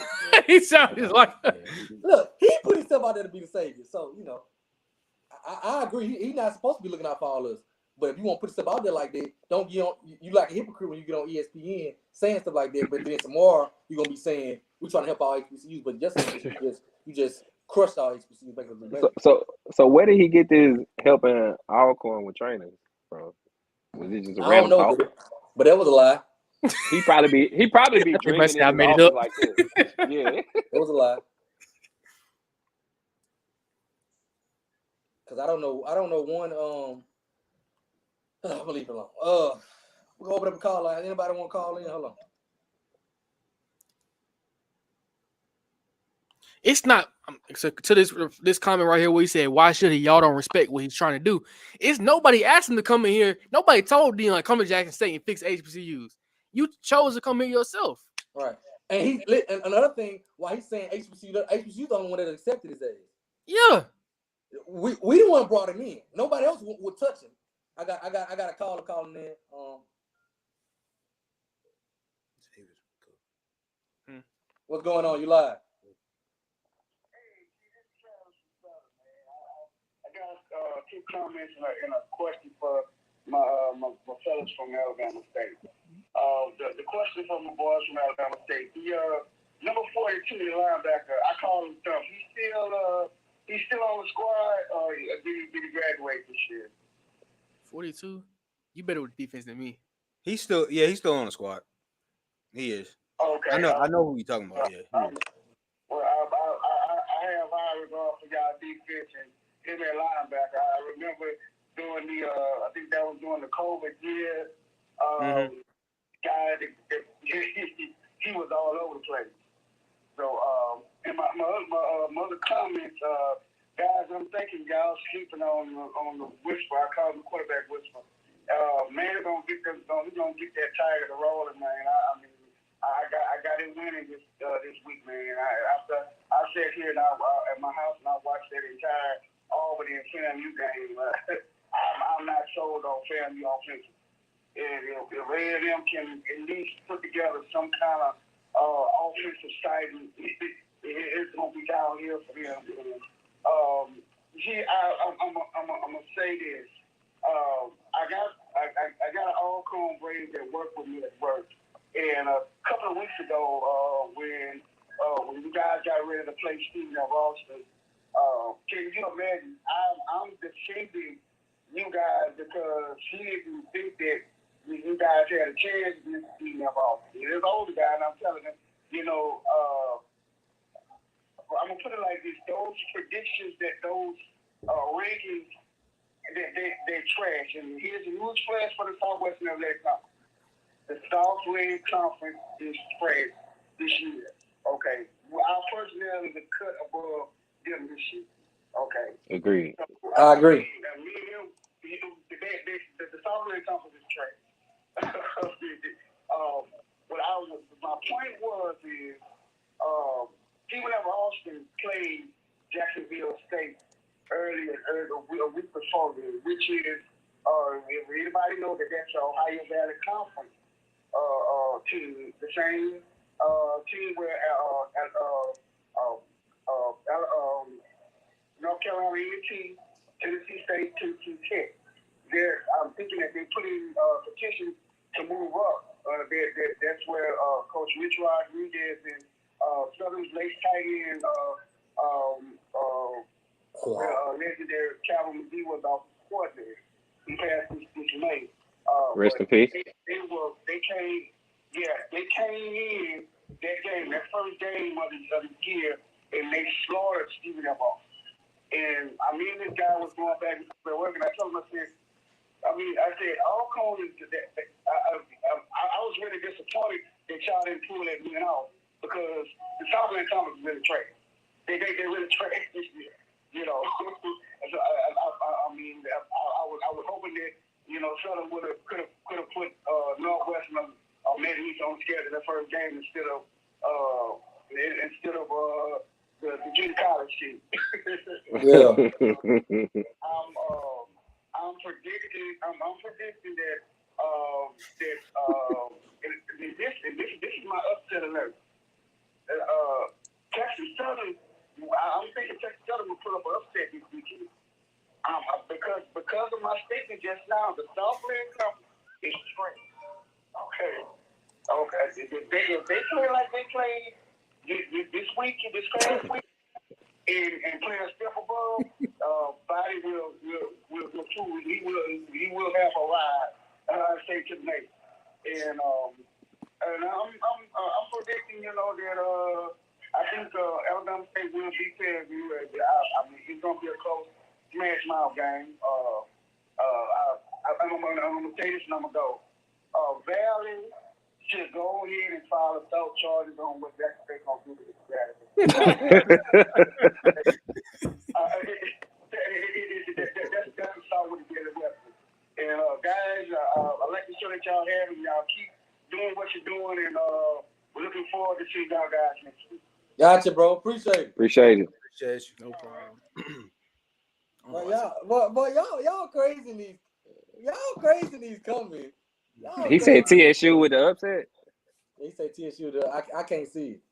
He sounds like him. Look, he put himself out there to be the savior. So, you know, I agree. He's not supposed to be looking out for all us. But if you want to put yourself out there like that, don't get on. You like a hypocrite when you get on ESPN saying stuff like that. But then tomorrow you're gonna be saying we're trying to help all HBCUs, but you just crushed all HBCUs. So where did he get this helping Alcorn with trainers from? Was it just a random thought? But that was a lie. He probably be drinking in his office like this. Yeah, it was a lie. Cause I don't know one. I'm gonna leave it alone. We're gonna open up a call line. Anybody want to call in? Hold on. It's not so to this comment right here where he said, "Why should he? Y'all don't respect what he's trying to do." It's nobody asked him to come in here. Nobody told Deion come to Jackson State and fix HBCUs. You chose to come here yourself. Right. And and another thing, why he's saying HBCU the only one that accepted his age. Yeah. We the one brought him in. Nobody else would touch him. I got a caller calling in. What's going on? You live? I got two comments and a question for my fellas from Alabama State. The question from my boys from Alabama State. The number 42, the linebacker. I call him Thump. He's still on the squad, or did he graduate this year? 42. You better with defense than me. He's still on the squad. He is. Okay. I know who you're talking about. Yeah. Well, I have high regard for y'all defense and him at linebacker. I remember during I think that was during the COVID year. Guy, he was all over the place. So, and my other comments, guys, I'm thinking y'all sleeping on the whisper. I call him the quarterback whisper. Man, we're gonna get that Tiger to rolling, man. I mean, I got it winning this week, man. After I sat here at my house and I watched that entire Albany and FAMU game. I'm not sold on FAMU offense. If A&M can at least put together some kind of offensive side, it's gonna be downhill for them. I'm gonna say this. I got an Alcorn Braves that work with me at work, and a couple of weeks ago, when you guys got ready to play Stephen Ralston, can you imagine? I'm defending you guys because he didn't think that you guys had a chance against Stephen Ralston. He's an older guy, and I'm telling him, I'm gonna put it like this: those predictions that those rankings they're trash. And here's a huge flash for the Southwestern Athletic Conference. The Southwest Conference is trash this year. Okay, our personnel is a cut above them this year. Okay, agreed. So, I agree. The Southwest Conference is trash. My point is Stephen Ralston played Jacksonville State earlier a week before this, which is if anybody knows that's the Ohio Valley Conference team, the same team where North Carolina A&T, Tennessee State, Tennessee Tech. I'm thinking that they put in petition to move up. That's where Coach Rich Rodriguez and Southern's late tight end legendary Calvin McGee was off the court there. He passed this May. Rest in peace. They came in that game, that first game of the year, and they slaughtered Stephen F. off. And this guy was going back and forth, and I told him, I said, all corners that I was really disappointed that y'all didn't pull that man off because the Southland Thomas is really trash. They really trash this year, you know. So I was hoping that Southern could have put Northwestern or Mid-East on schedule that first game instead of the junior college team. Yeah. I'm predicting that this is my upset alert. Texas Southern, I'm thinking Texas Southern will put up an upset this weekend. Because of my statement just now, the Southland Conference is straight. Okay. If they play like they played this past week, and play a step above, Body will prove he will have a ride. I say to the Navy, and I'm predicting, that I think Alabama State will beat Fairview. It's gonna be a close smash mouth game. I'm gonna say this, and I'm gonna go. Valley should go ahead and file assault charges on what they're gonna do to this Saturday. That's a solid together weapon. And guys, I like the show that y'all have, and y'all keep doing what you're doing, and we're looking forward to seeing y'all guys next week. Gotcha, bro. Appreciate it. Appreciate it. No problem. Y'all crazy in these. Y'all crazy in these comments. He said TSU with the upset. He said TSU. I can't see it.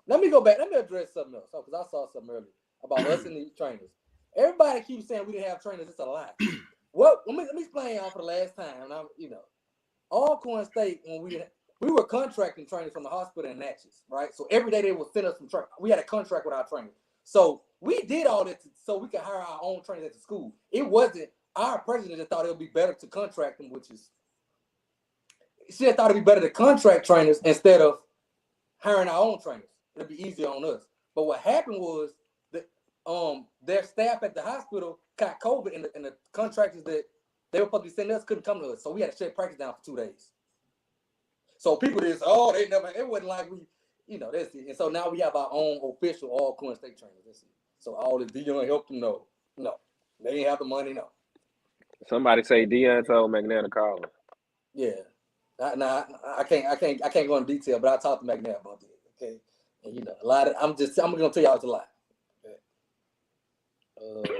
Let me go back. Let me address something else. Because I saw something earlier about us and these trainers. Everybody keeps saying we didn't have trainers. It's a lie. Let me explain y'all for the last time. And Alcorn State, when we were contracting trainers from the hospital in Natchez, right? So every day they would send us some training. We had a contract with our trainers. So we did all this so we could hire our own trainers at the school. It wasn't our president that thought it would be better to contract them, she thought it'd be better to contract trainers instead of hiring our own trainers. It'd be easier on us. But what happened was that their staff at the hospital caught COVID, and the contractors that they were supposed to be sending us couldn't come to us. So we had to shut practice down for 2 days. So people just, it wasn't like we, that's it. And so now we have our own official Alcorn State trainers. That's it. So all the Deion helped them, no. They didn't have the money, no. Somebody say Deion told McNair to call him. Yeah. I can't go into detail, but I talked to McNair about that. Okay. And a lot of I'm gonna tell y'all it's a lot. Okay.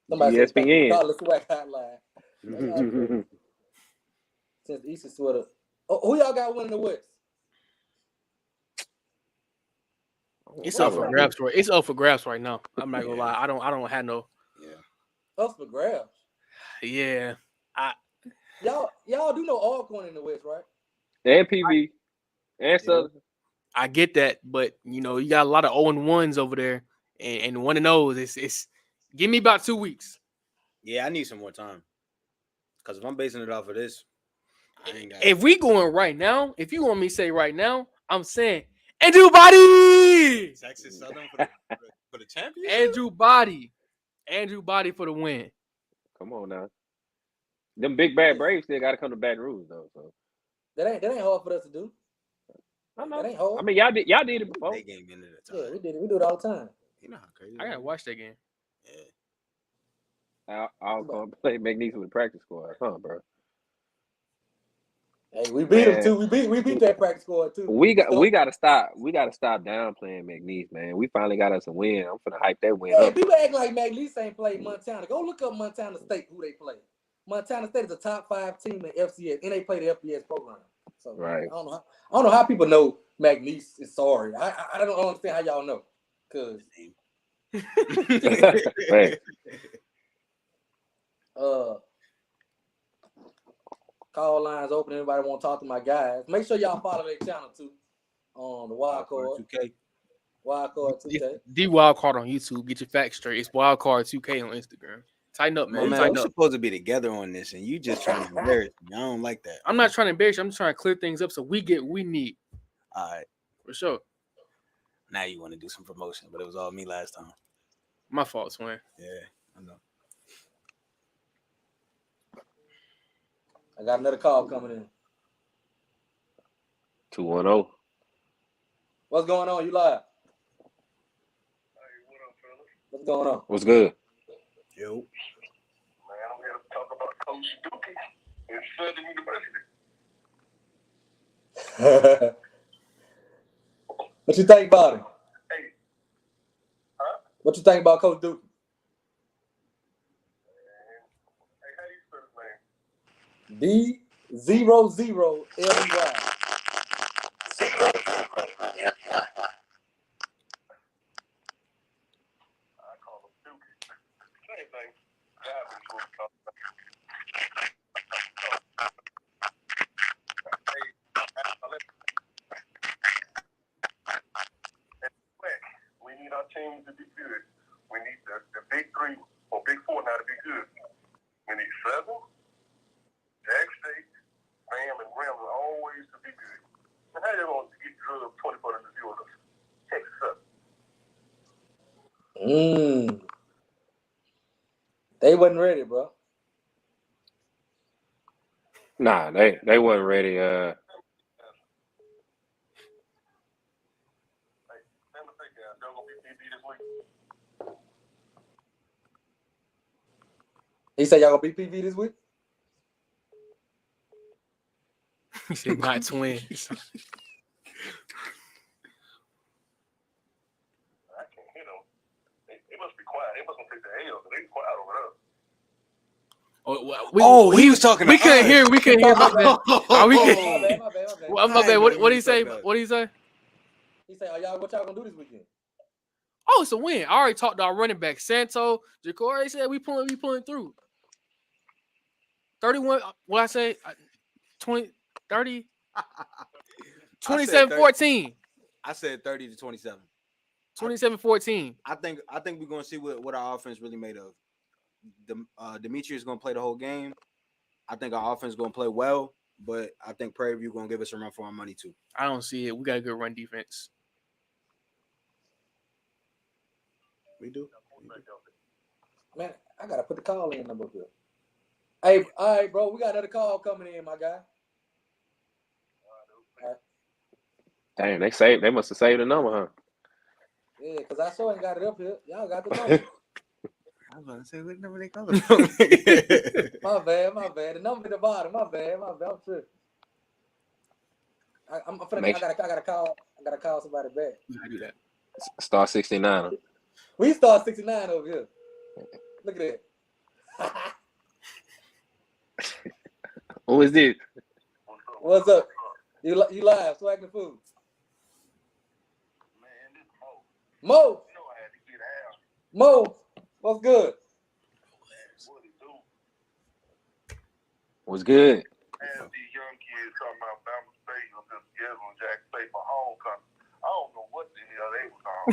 Somebody ESPN. said call the Swac'n hotline. Since the East is sort of who y'all got winning the West? It's up for grabs right. It's up for grabs right now. I'm not gonna lie. I don't have no. Yeah. Up for grabs. Yeah. Y'all do know Alcorn in the West, right? And PV and Southern. I get that, but you got a lot of 0-1s over there, and 1-0s. It's give me about 2 weeks. Yeah, I need some more time. Because if I'm basing it off of this, I ain't got. If we going right now, if you want me to say right now, I'm saying Andrew Body. Texas Southern for the championship. Andrew Body for the win. Come on now. Them big bad Braves still got to come to Baton Rouge though. So that ain't hard for us to do. I know. That ain't hard. I mean, y'all did it before. They game into the time. Yeah, we did it. We do it all the time. You know how crazy. I gotta watch that game. Yeah. I'll go play McNeese with the practice squad, huh, bro? Hey, we beat them too. We beat that practice squad too. We gotta stop downplaying McNeese, man. We finally got us a win. I'm finna hype that win up. People act like McNeese ain't played Montana. Go look up Montana State, who they play. Montana State is a top 5 team in FCS, and they play the FBS program. So right. I don't know how people know McNeese is sorry. I don't understand how y'all know. Cause call lines open. Anybody want to talk to my guys? Make sure y'all follow their channel too. The Wildcard 2K. Wildcard 2K. The Wildcard on YouTube. Get your facts straight. It's Wildcard 2K on Instagram. Tighten up, man. Man, we're supposed to be together on this, and you just trying to embarrass me. I don't like that. I'm not trying to embarrass you. I'm just trying to clear things up so we get what we need. All right. For sure. Now you want to do some promotion, but it was all me last time. My fault, Swac'n. Yeah, I know. I got another call coming in. 210. What's going on? You live? Hey, what up, fellas? What's going on? What's good? Yo. Man, I'm here to talk about Coach Dookie in Southern University. What you think about him? Hey. Huh? What you think about Coach Duke? Hey, how you spell his name? D00LEY. I call him Dookie. Same thing. Rivalries, what we call it. Hey, we need our team to be good. We need the big three or big four now to be good. We need Southern, Jack State, Bam, and Grambling always to be good. And how they going to get drilled 24 to the viewers? Texas up. They wasn't ready, bro. Nah, they wasn't ready. He said y'all gonna beat PV this week? He said not twins. I can't hear them. They must be quiet. They must take the L. They quiet over there. He was talking. We couldn't hear. We couldn't hear. My bad. My bad. What did he say? What did he say? He said, what y'all gonna do this weekend? Oh, it's a win. I already talked to our running back, Cyntel. Ja'Cory said we pulling through. 31. What I say? 20, 30. 27-14. I said 30 to 27. 27-14. I think we're gonna see what our offense really made of. Dimitri is gonna play the whole game. I think our offense is gonna play well, but I think Prairie View gonna give us a run for our money too. I don't see it. We got a good run defense. We do. Man, I gotta put the call in number here. Hey, all right, bro. We got another call coming in, my guy. All right. Damn, they must have saved the number, huh? Yeah, because I sure ain't got it up here. Y'all got the number. I was gonna say what number they calling from. My bad. The number at the bottom. My bad. I'm tripping. I gotta call somebody back. I do that. Star 69. We start 69 over here. Look at that. Who is this? What's up? You live, Swac'n food. Man, this Mo. Mo, You know I had to get out. Mo, what's good? What he do? What's good? Have these young kids talking about Bama State or just schedule Jack State for homecoming. I don't know what the hell they was on.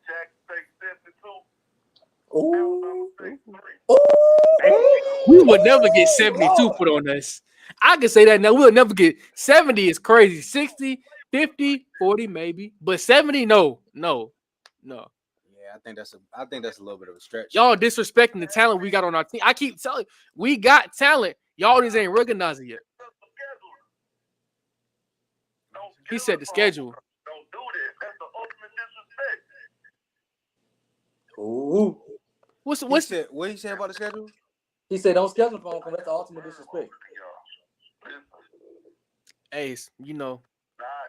Jack State 72. Ooh. We would never get 72 put on us. I can say that now. We'll never get 70 is crazy. 60, 50, 40 maybe. But 70, no. Yeah, I think that's a little bit of a stretch. Y'all disrespecting the talent we got on our team. I keep telling you, we got talent. Y'all just ain't recognizing it yet. He said the schedule. Don't do that. That's the ultimate disrespect. Ooh. What he said about the schedule? He said don't schedule for him because that's the ultimate disrespect. Hey, you know,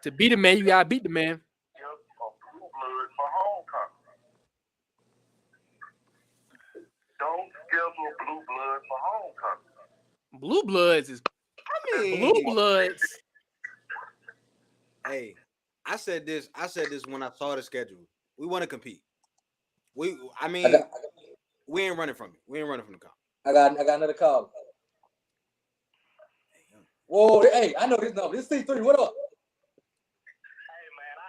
to beat a man, you gotta beat the man. Don't schedule blue blood for homecoming. Blue Bloods is Blue Bloods. Hey, I said this when I saw the schedule. We want to compete. We ain't running from it. We ain't running from the call. I got another call. Whoa, hey, I know this number. This C3, what up? Hey, man, I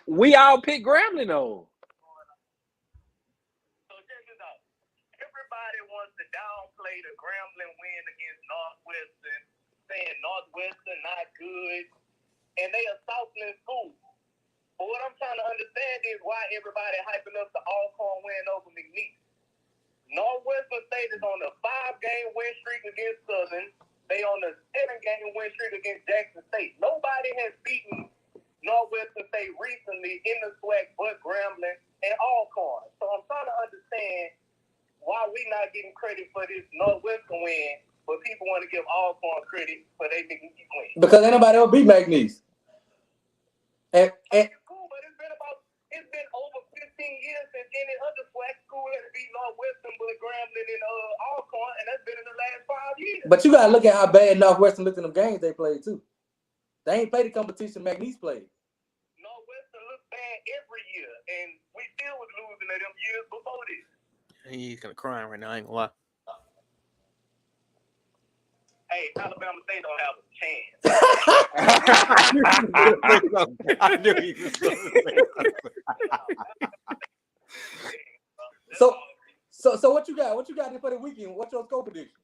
We all picked Grambling though. So check this out. Everybody wants to downplay the Grambling win against Northwestern, saying Northwestern not good, and they are Southland school. But what I'm trying to understand is why everybody hyping up the Alcorn win over McNeese. Northwestern State is on a 5-game win streak against Southern. They on a 7-game win streak against Jackson State. Nobody has beaten Northwestern State recently in the SWAC but Grambling and Alcorn. So I'm trying to understand why we not getting credit for this Northwestern win, but people want to give Alcorn credit for their McNeese win. Because ain't nobody else beat McNeese. And Cool, but it's been over 15 years since any other SWAC school has beat Northwestern with Grambling and Alcorn, and that's been in the last 5 years. but you gotta look at how bad Northwestern looked in them games they played too. They ain't played the competition McNeese played. Northwestern looked bad every year, and we still was losing to them years before this. He's kind of crying right now. I ain't gonna lie. Hey, Alabama State don't have a chance. I knew he was going to say So what you got? What you got for the weekend? What's your score prediction?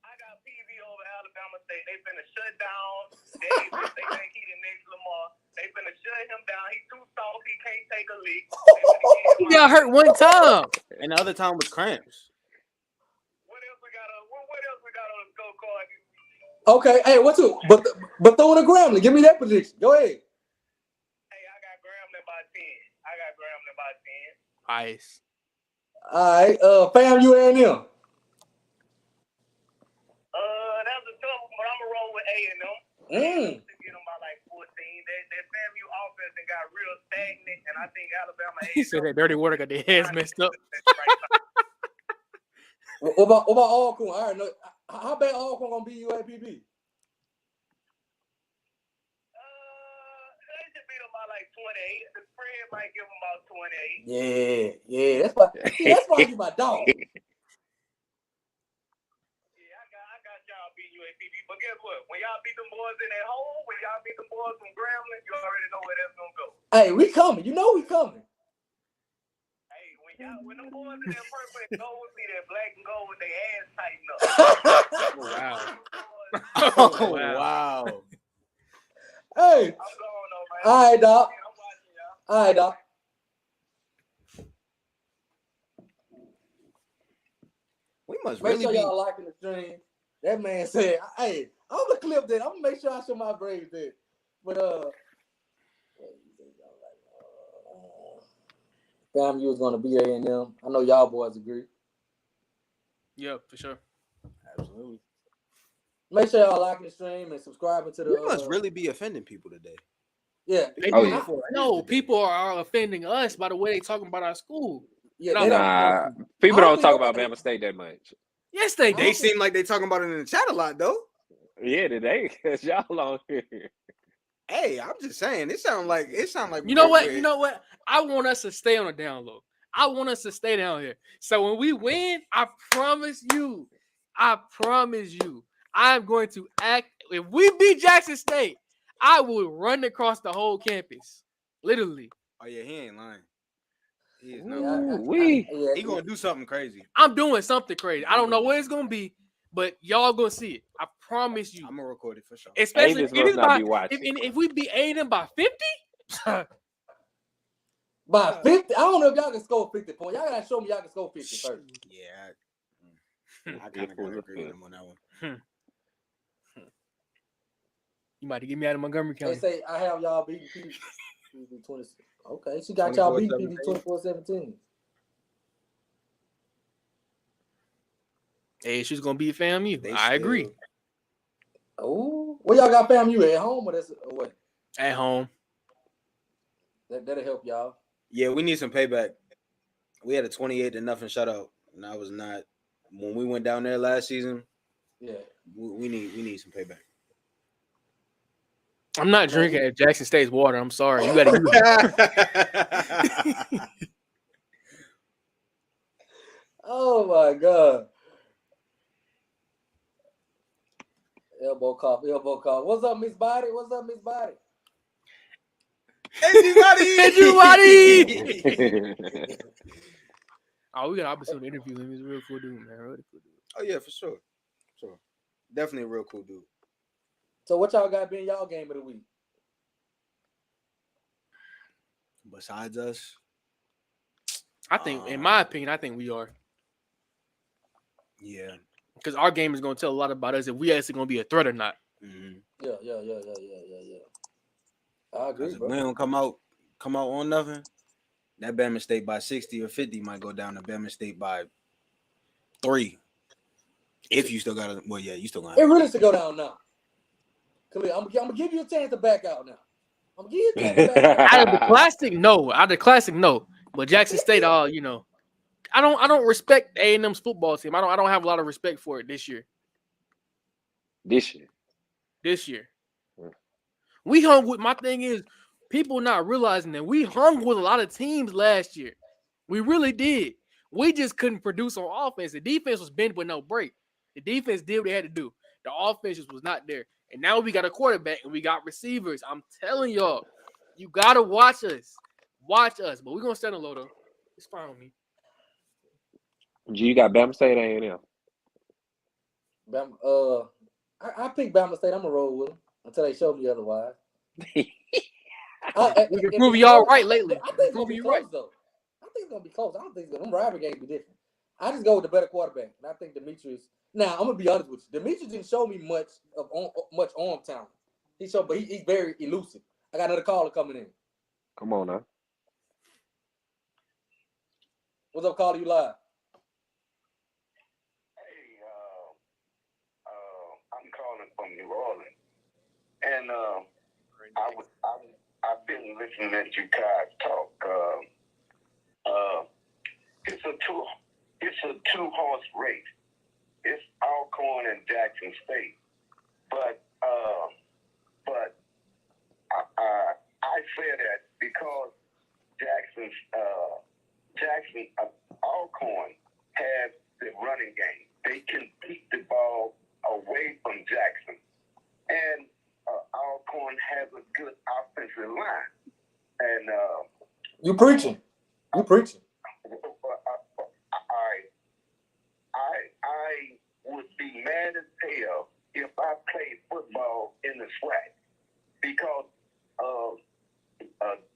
I got PV over Alabama State. They finna shut down Davis. They think he the next Lamar. They finna shut him down. He too soft. He can't take a leak. He got hurt one time. And the other time was cramps. What else we got on the scorecard? Okay, hey, what's it? But throw in a Grambling. Give me that prediction. Go ahead. Hey, I got Grambling by 10. Ice. All right, FAMU A&M. That was a tough one, but I'm gonna roll with A&M. To get them by like 14. That FAMU offense and got real stagnant, and I think Alabama A&M. He said that dirty water got their heads messed up. What about Alcorn? All right, no, how bad Alcorn gonna be UAPB? They should beat them by like 28. The spread might give them about 28. Yeah, that's why you my dog. Yeah, I got y'all beat UAPB. But guess what? When y'all beat them boys in at home, when y'all beat them boys from Grambling, you already know where that's gonna go. Hey, we coming. You know we coming. Hey, when them boys in that purple and gold see that black and gold with their ass tighten up. Oh, wow. Wow. Hey. I'm going though, man. All right, dog. I'm watching y'all. All right, dog. We must Make really sure be. y'all liking the stream. That man said, hey, I'm gonna clip that. I'm gonna make sure I show my braids there. But FAMU is gonna be A&M. I know y'all boys agree. Yeah, for sure. Absolutely. Make sure y'all liking the stream and subscribing to the. We must really be offending people today. Yeah. No, people are offending us by the way they talking about our school. Yeah. Nah, people don't talk about Bama State that much. Yes, they do. They seem like they talking about it in the chat a lot, though. Yeah, today, cause y'all on here. Hey, I'm just saying, it sound like You know what? I want us to stay on the down low. I want us to stay down here. So when we win, I promise you, I'm going to act. If we beat Jackson State, I will run across the whole campus, literally. Oh yeah, he ain't lying. He is he gonna do something crazy. I'm doing something crazy. I don't know what it's gonna be, but y'all gonna see it. I promise you. I'm gonna record it for sure. Especially if we beat A&M by 50. By 50, I don't know if y'all can score 50 points. Y'all gotta show me y'all can score 50 first. Yeah, I kind of gotta agree with him on that one. You might get me out of Montgomery County. They say I have y'all beating PB 26. Okay, she got y'all beating PB 24-17. Hey, she's gonna beat FAMU. I agree. Oh, where y'all got FAMU at home or that's what? At home. That'll help y'all. Yeah, we need some payback. We had a 28-0 shutout, and I was not. When we went down there last season, yeah, we need some payback. I'm not drinking at Jackson State's water. I'm sorry. You got to use it. Oh my God. Elbow cough. What's up, Miss Body? Everybody! Oh, we got an opportunity to interview him. He's a real cool dude, man. Really cool dude. Oh yeah, for sure. Definitely a real cool dude. So what y'all got being y'all game of the week? Besides us, I think, in my opinion, we are. Yeah. Because our game is going to tell a lot about us if we actually going to be a threat or not. Mm-hmm. Yeah. I agree, bro. If we don't come out on nothing, that Bama State by 60 or 50 might go down to Bama State by 3. If you still got it. Well, yeah, you still got it. It really should go down now. Khalil, I'm going to give you a chance to back out now. I'm going to give you a chance to back out. Out of the classic, no. But Jackson State, I don't respect A&M's football team. I don't have a lot of respect for it this year. This year. We hung with, my thing is, people not realizing that we hung with a lot of teams last year. We really did. We just couldn't produce on offense. The defense was bent with no break. The defense did what they had to do. The offense just was not there. And now we got a quarterback and we got receivers. I'm telling y'all, you got to watch us. Watch us. But we're going to stand a low, though. It's fine with me. G, you got Bama State A&M. I picked Bama State. I'm going to roll with them until they show me otherwise. We've been proving y'all right lately. I think it's going to be close, though. I think it's going to be close. I don't think it's going to be rivalry games be different. I just go with the better quarterback. And I think Demetrius. Now, I'm going to be honest with you. Demetrius didn't show me much arm talent. But he's very elusive. I got another caller coming in. Come on now. What's up, caller? You live? Hey, I'm calling from New Orleans, and I've been listening at you guys talk. It's a two-horse race. It's Alcorn and Jackson State, but I say that because Alcorn has the running game. They can keep the ball away from Jackson, and Alcorn has a good offensive line. And you preaching? I would be mad as hell if I played football in the SWAC because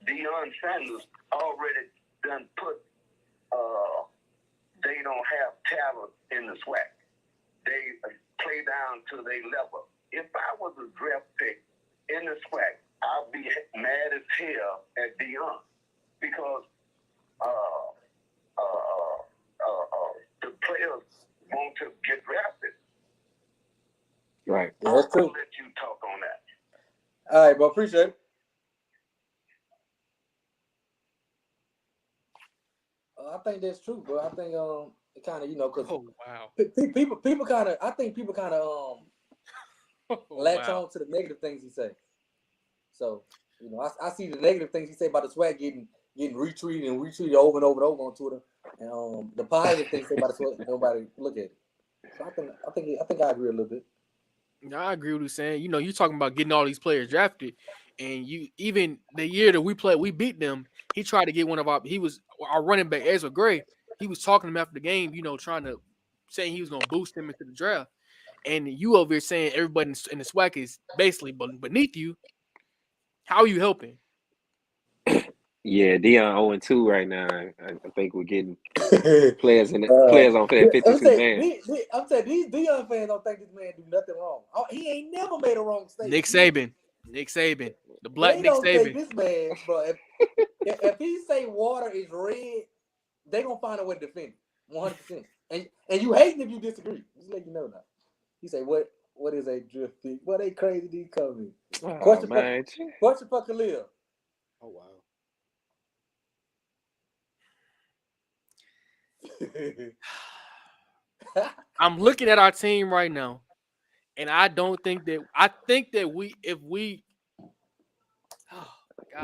Deion Sanders already done put they don't have talent in the SWAC. They play down to their level. If I was a draft pick in the SWAC, I'd be mad as hell at Deion because the players want to get drafted. Right. Yeah, that's true. I'll let you talk on that. All right, bro. Appreciate it. I think that's true, bro. I think it kind of because people kind of latch on to the negative things he say. So I see the negative things he say about the SWAC getting retweeted over and over on Twitter, and the positive things he say about the SWAC nobody look at it. So I think I agree a little bit. I agree with you saying. You talking about getting all these players drafted, and even the year that we played, we beat them. He tried to get our running back Ezra Gray. He was talking to him after the game, trying to saying he was going to boost him into the draft. And you over here saying everybody in the SWAC is basically beneath you. How are you helping? Yeah, Deion 0-2 right now. I think we're getting players on that 52 man. I'm saying these Deion fans don't think this man do nothing wrong. He ain't never made a wrong statement. Nick Saban, the black they Nick don't Saban. Think this man, bro. If he say water is red, they gonna find a way to defend it, 100%. And you hating if you disagree. Just let you know now. He say what is a drift? What they crazy these coming? Question for Khalil. Oh wow. I'm looking at our team right now, and I think that if we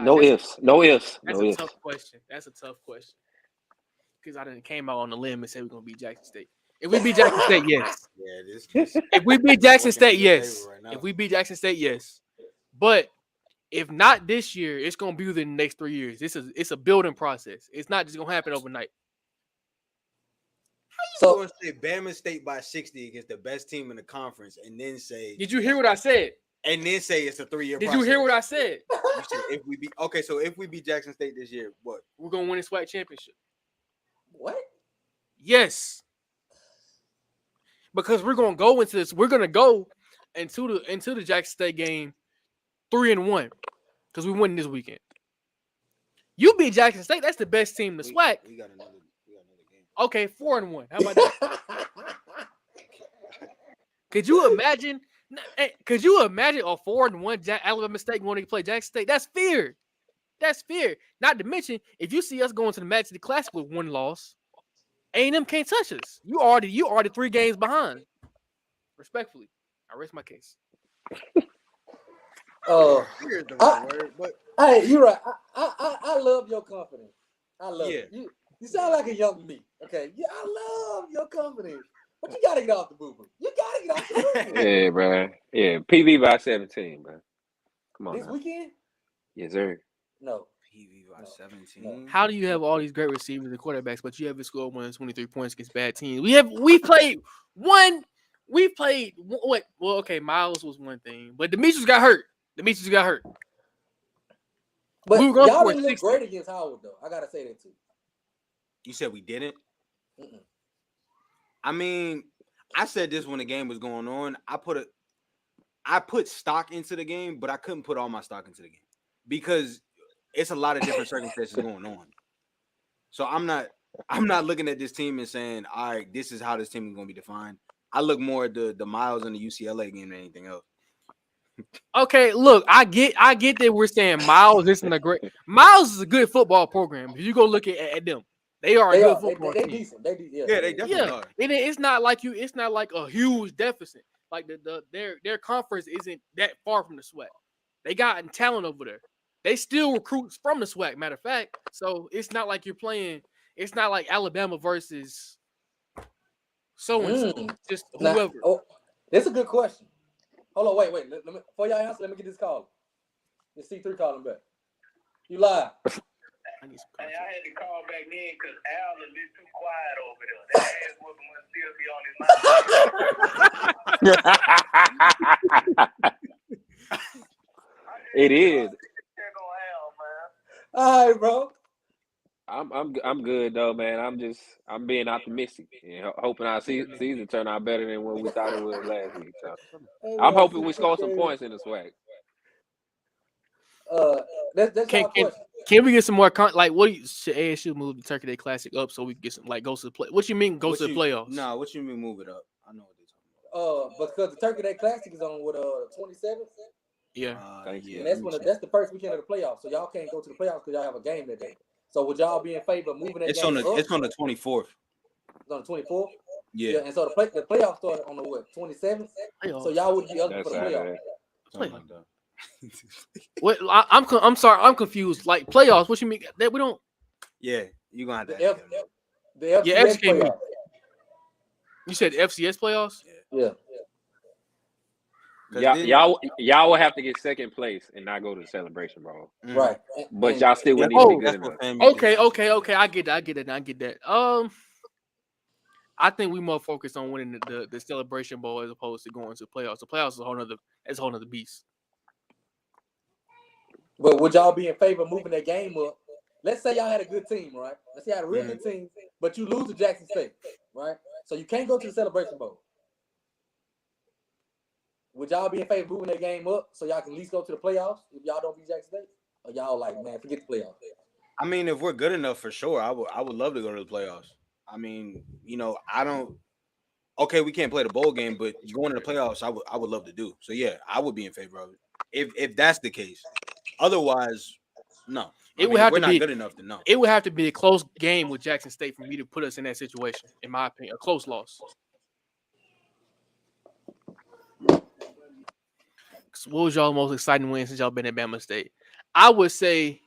no ifs. That's a tough question because I didn't came out on the limb and said we're gonna beat Jackson State. If we beat Jackson State, yes. Yeah, this If we beat Jackson working in State, your yes. favor right now. If we beat Jackson State, yes. But if not this year, it's gonna be within the next 3 years. It's a building process. It's not just gonna happen overnight. So gonna say Bama State by 60 against the best team in the conference, and then say, did you hear what I said? And then say it's a 3-year Did process. you hear what I said? You said if we beat so if we beat Jackson State this year, what? We're gonna win a SWAC championship. What? Yes. Because we're gonna go into this. We're gonna go into the Jackson State game 3-1 because we win this weekend. You beat Jackson State. That's the best team in the SWAC. We got another game. Okay, 4-1. How about that? Could you imagine? Could you imagine a 4-1 Alabama State going to play Jackson State? That's fear. That's fear. Not to mention, if you see us going to the Match of the Classic with 1 loss, A&M can't touch us. You already 3 games behind. Respectfully, I rest my case. Here's the right word, but hey, you're right. I love your confidence. I love Yeah. it. You sound like a young me. Okay. Yeah, I love your confidence. But you gotta get off the boo-boo. You gotta get off the boo-boo. Yeah, bro. Yeah, PV by 17, bro. Come on This now. weekend? Yes, sir. No. PV by 17. How do you have all these great receivers and quarterbacks, but you haven't scored more than 23 points against bad teams? We played what? Well, okay, Miles was one thing, but Demetrius got hurt. But We were gonna y'all score didn't look 60. great against Howard, though. I gotta say that too. You said we didn't? Mm-mm. I mean, I said this when the game was going on. I put stock into the game, but I couldn't put all my stock into the game because it's a lot of different circumstances going on. So I'm not looking at this team and saying, all right, this is how this team is going to be defined. I look more at the Miles and the UCLA game than anything else. Okay, look, I get that we're saying Miles isn't a great. Miles is a good football program. If you go look at them, they are a good football they team. decent. Yeah, they definitely are. It's not like it's not like a huge deficit. Like their conference isn't that far from the SWAC. They got talent over there. They still recruit from the SWAC, matter of fact. So it's not like you're playing. It's not like Alabama versus so and so. Just whoever. That's a good question. Hold on, wait. Let me, before y'all answer, let me get this call. This C3 calling back. You live. Hey, I had to call back in because Al is a little too quiet over there. That ass whooping must still be on his mind. It is. All right, bro. I'm good though, man. I'm being optimistic and hoping our season turn out better than what we thought it would last week. So I'm hoping we score some points in the SWAC. That's our question. Can we get some more what should ASU move the Turkey Day Classic up so we can get some go to the play? What you mean to the playoffs? No, what you mean move it up? I know what they're talking about. Because the Turkey Day Classic is on 27th. Yeah. And that's the first weekend of the playoffs. So y'all can't go to the playoffs because y'all have a game that day. So would y'all be in favor of moving that game up? It's on the 24th. It's on the 24th? Yeah. And so the playoffs started on the 27th? So y'all would be eligible for the playoffs. What? I'm sorry, I'm confused. Like playoffs, what you mean that we don't? Yeah, you're gonna have to. The FCS playoffs. You said FCS playoffs? Yeah. Y'all will have to get second place and not go to the Celebration Bowl. Right. But y'all still would need to be good enough. Okay. I get that. I think we more focused on winning the Celebration Bowl as opposed to going to the playoffs. The playoffs is a whole nother beast. But would y'all be in favor of moving that game up? Let's say y'all had a good team, right? Let's say you had a real good team, but you lose to Jackson State, right? So you can't go to the Celebration Bowl. Would y'all be in favor of moving that game up so y'all can at least go to the playoffs if y'all don't beat Jackson State? Or y'all like, man, forget the playoffs? I mean, if we're good enough, for sure, I would love to go to the playoffs. I mean, I don't. Okay, we can't play the bowl game, but going to the playoffs, I would love to do. So yeah, I would be in favor of it if that's the case. Otherwise, no. We're not good enough to know. It would have to be a close game with Jackson State for me to put us in that situation. In my opinion, a close loss. So what was y'all most exciting win since y'all been at Bama State? I would say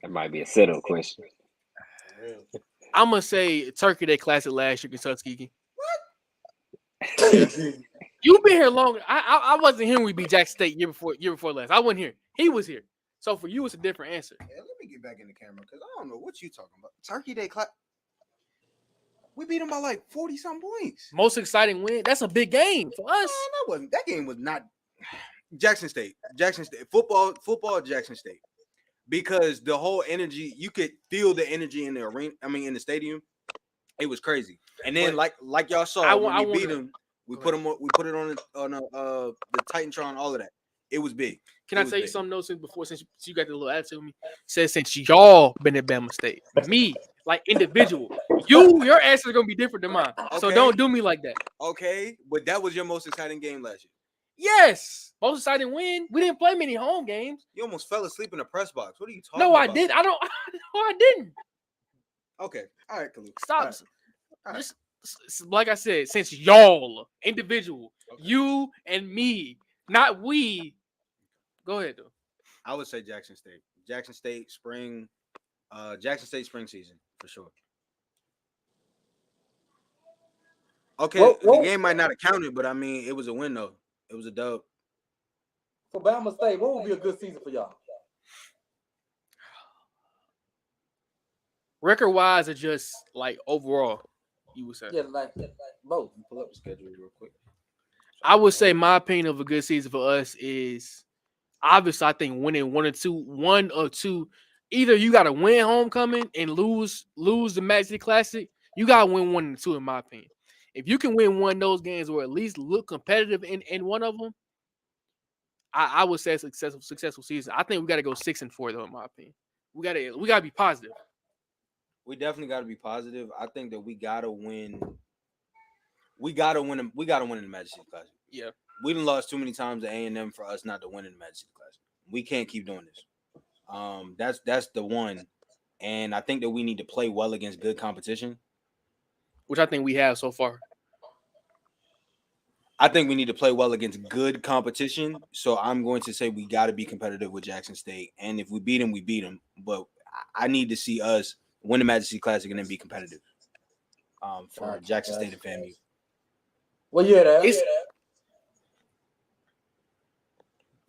that might be a setup question. I'm gonna say Turkey Day Classic last year, Kentucky. You've been here longer. I wasn't here when we beat Jackson State year before last. I wasn't here. He was here. So for you, it's a different answer. Yeah, let me get back in the camera because I don't know what you talking about. Turkey Day Classic. We beat them by like 40-something points. Most exciting win. That's a big game for us. That game was not Jackson State. Football Jackson State. Because the whole energy, you could feel the energy in the arena. I mean, in the stadium, it was crazy. And then, like y'all saw, when we beat them, we put it on the Titantron, all of that. It was big. Can I tell you something else since you got the little attitude with me? Says since y'all been at Bama State, me like individual, your answer is gonna be different than mine. Okay. So don't do me like that. Okay, but that was your most exciting game last year. Yes, most exciting win. We didn't play many home games. You almost fell asleep in the press box. What are you talking about? No, I did. I didn't. Okay, all right, Khalil. Stop. All right. Just like I said, since y'all individual, you and me, not we. Go ahead though. I would say Jackson State. Jackson State spring season for sure. Okay, the game might not have counted, but I mean it was a win though. It was a dub. For Bama State, what would be a good season for y'all? Record wise, or just like overall, you would say? Yeah, like both. Pull up the schedule real quick. I would say my opinion of a good season for us is obviously I think winning one or two. Either you got to win homecoming and lose the Magic City Classic. You got to win 1 and 2, in my opinion. If you can win one of those games or at least look competitive in one of them, I would say a successful season. I think we got to go 6-4 though, in my opinion. We got to be positive. We definitely got to be positive. I think that we got to win. We got to win in the Magic City Classic. Yeah. We done lost too many times to A&M for us not to win in the Magic City Classic. We can't keep doing this. That's the one. And I think that we need to play well against good competition. Which I think we have so far. I think we need to play well against good competition. So I'm going to say we got to be competitive with Jackson State. And if we beat them, we beat them. But I need to see us win the Magic City Classic and then be competitive for Jackson State and FAMU. Well, yeah,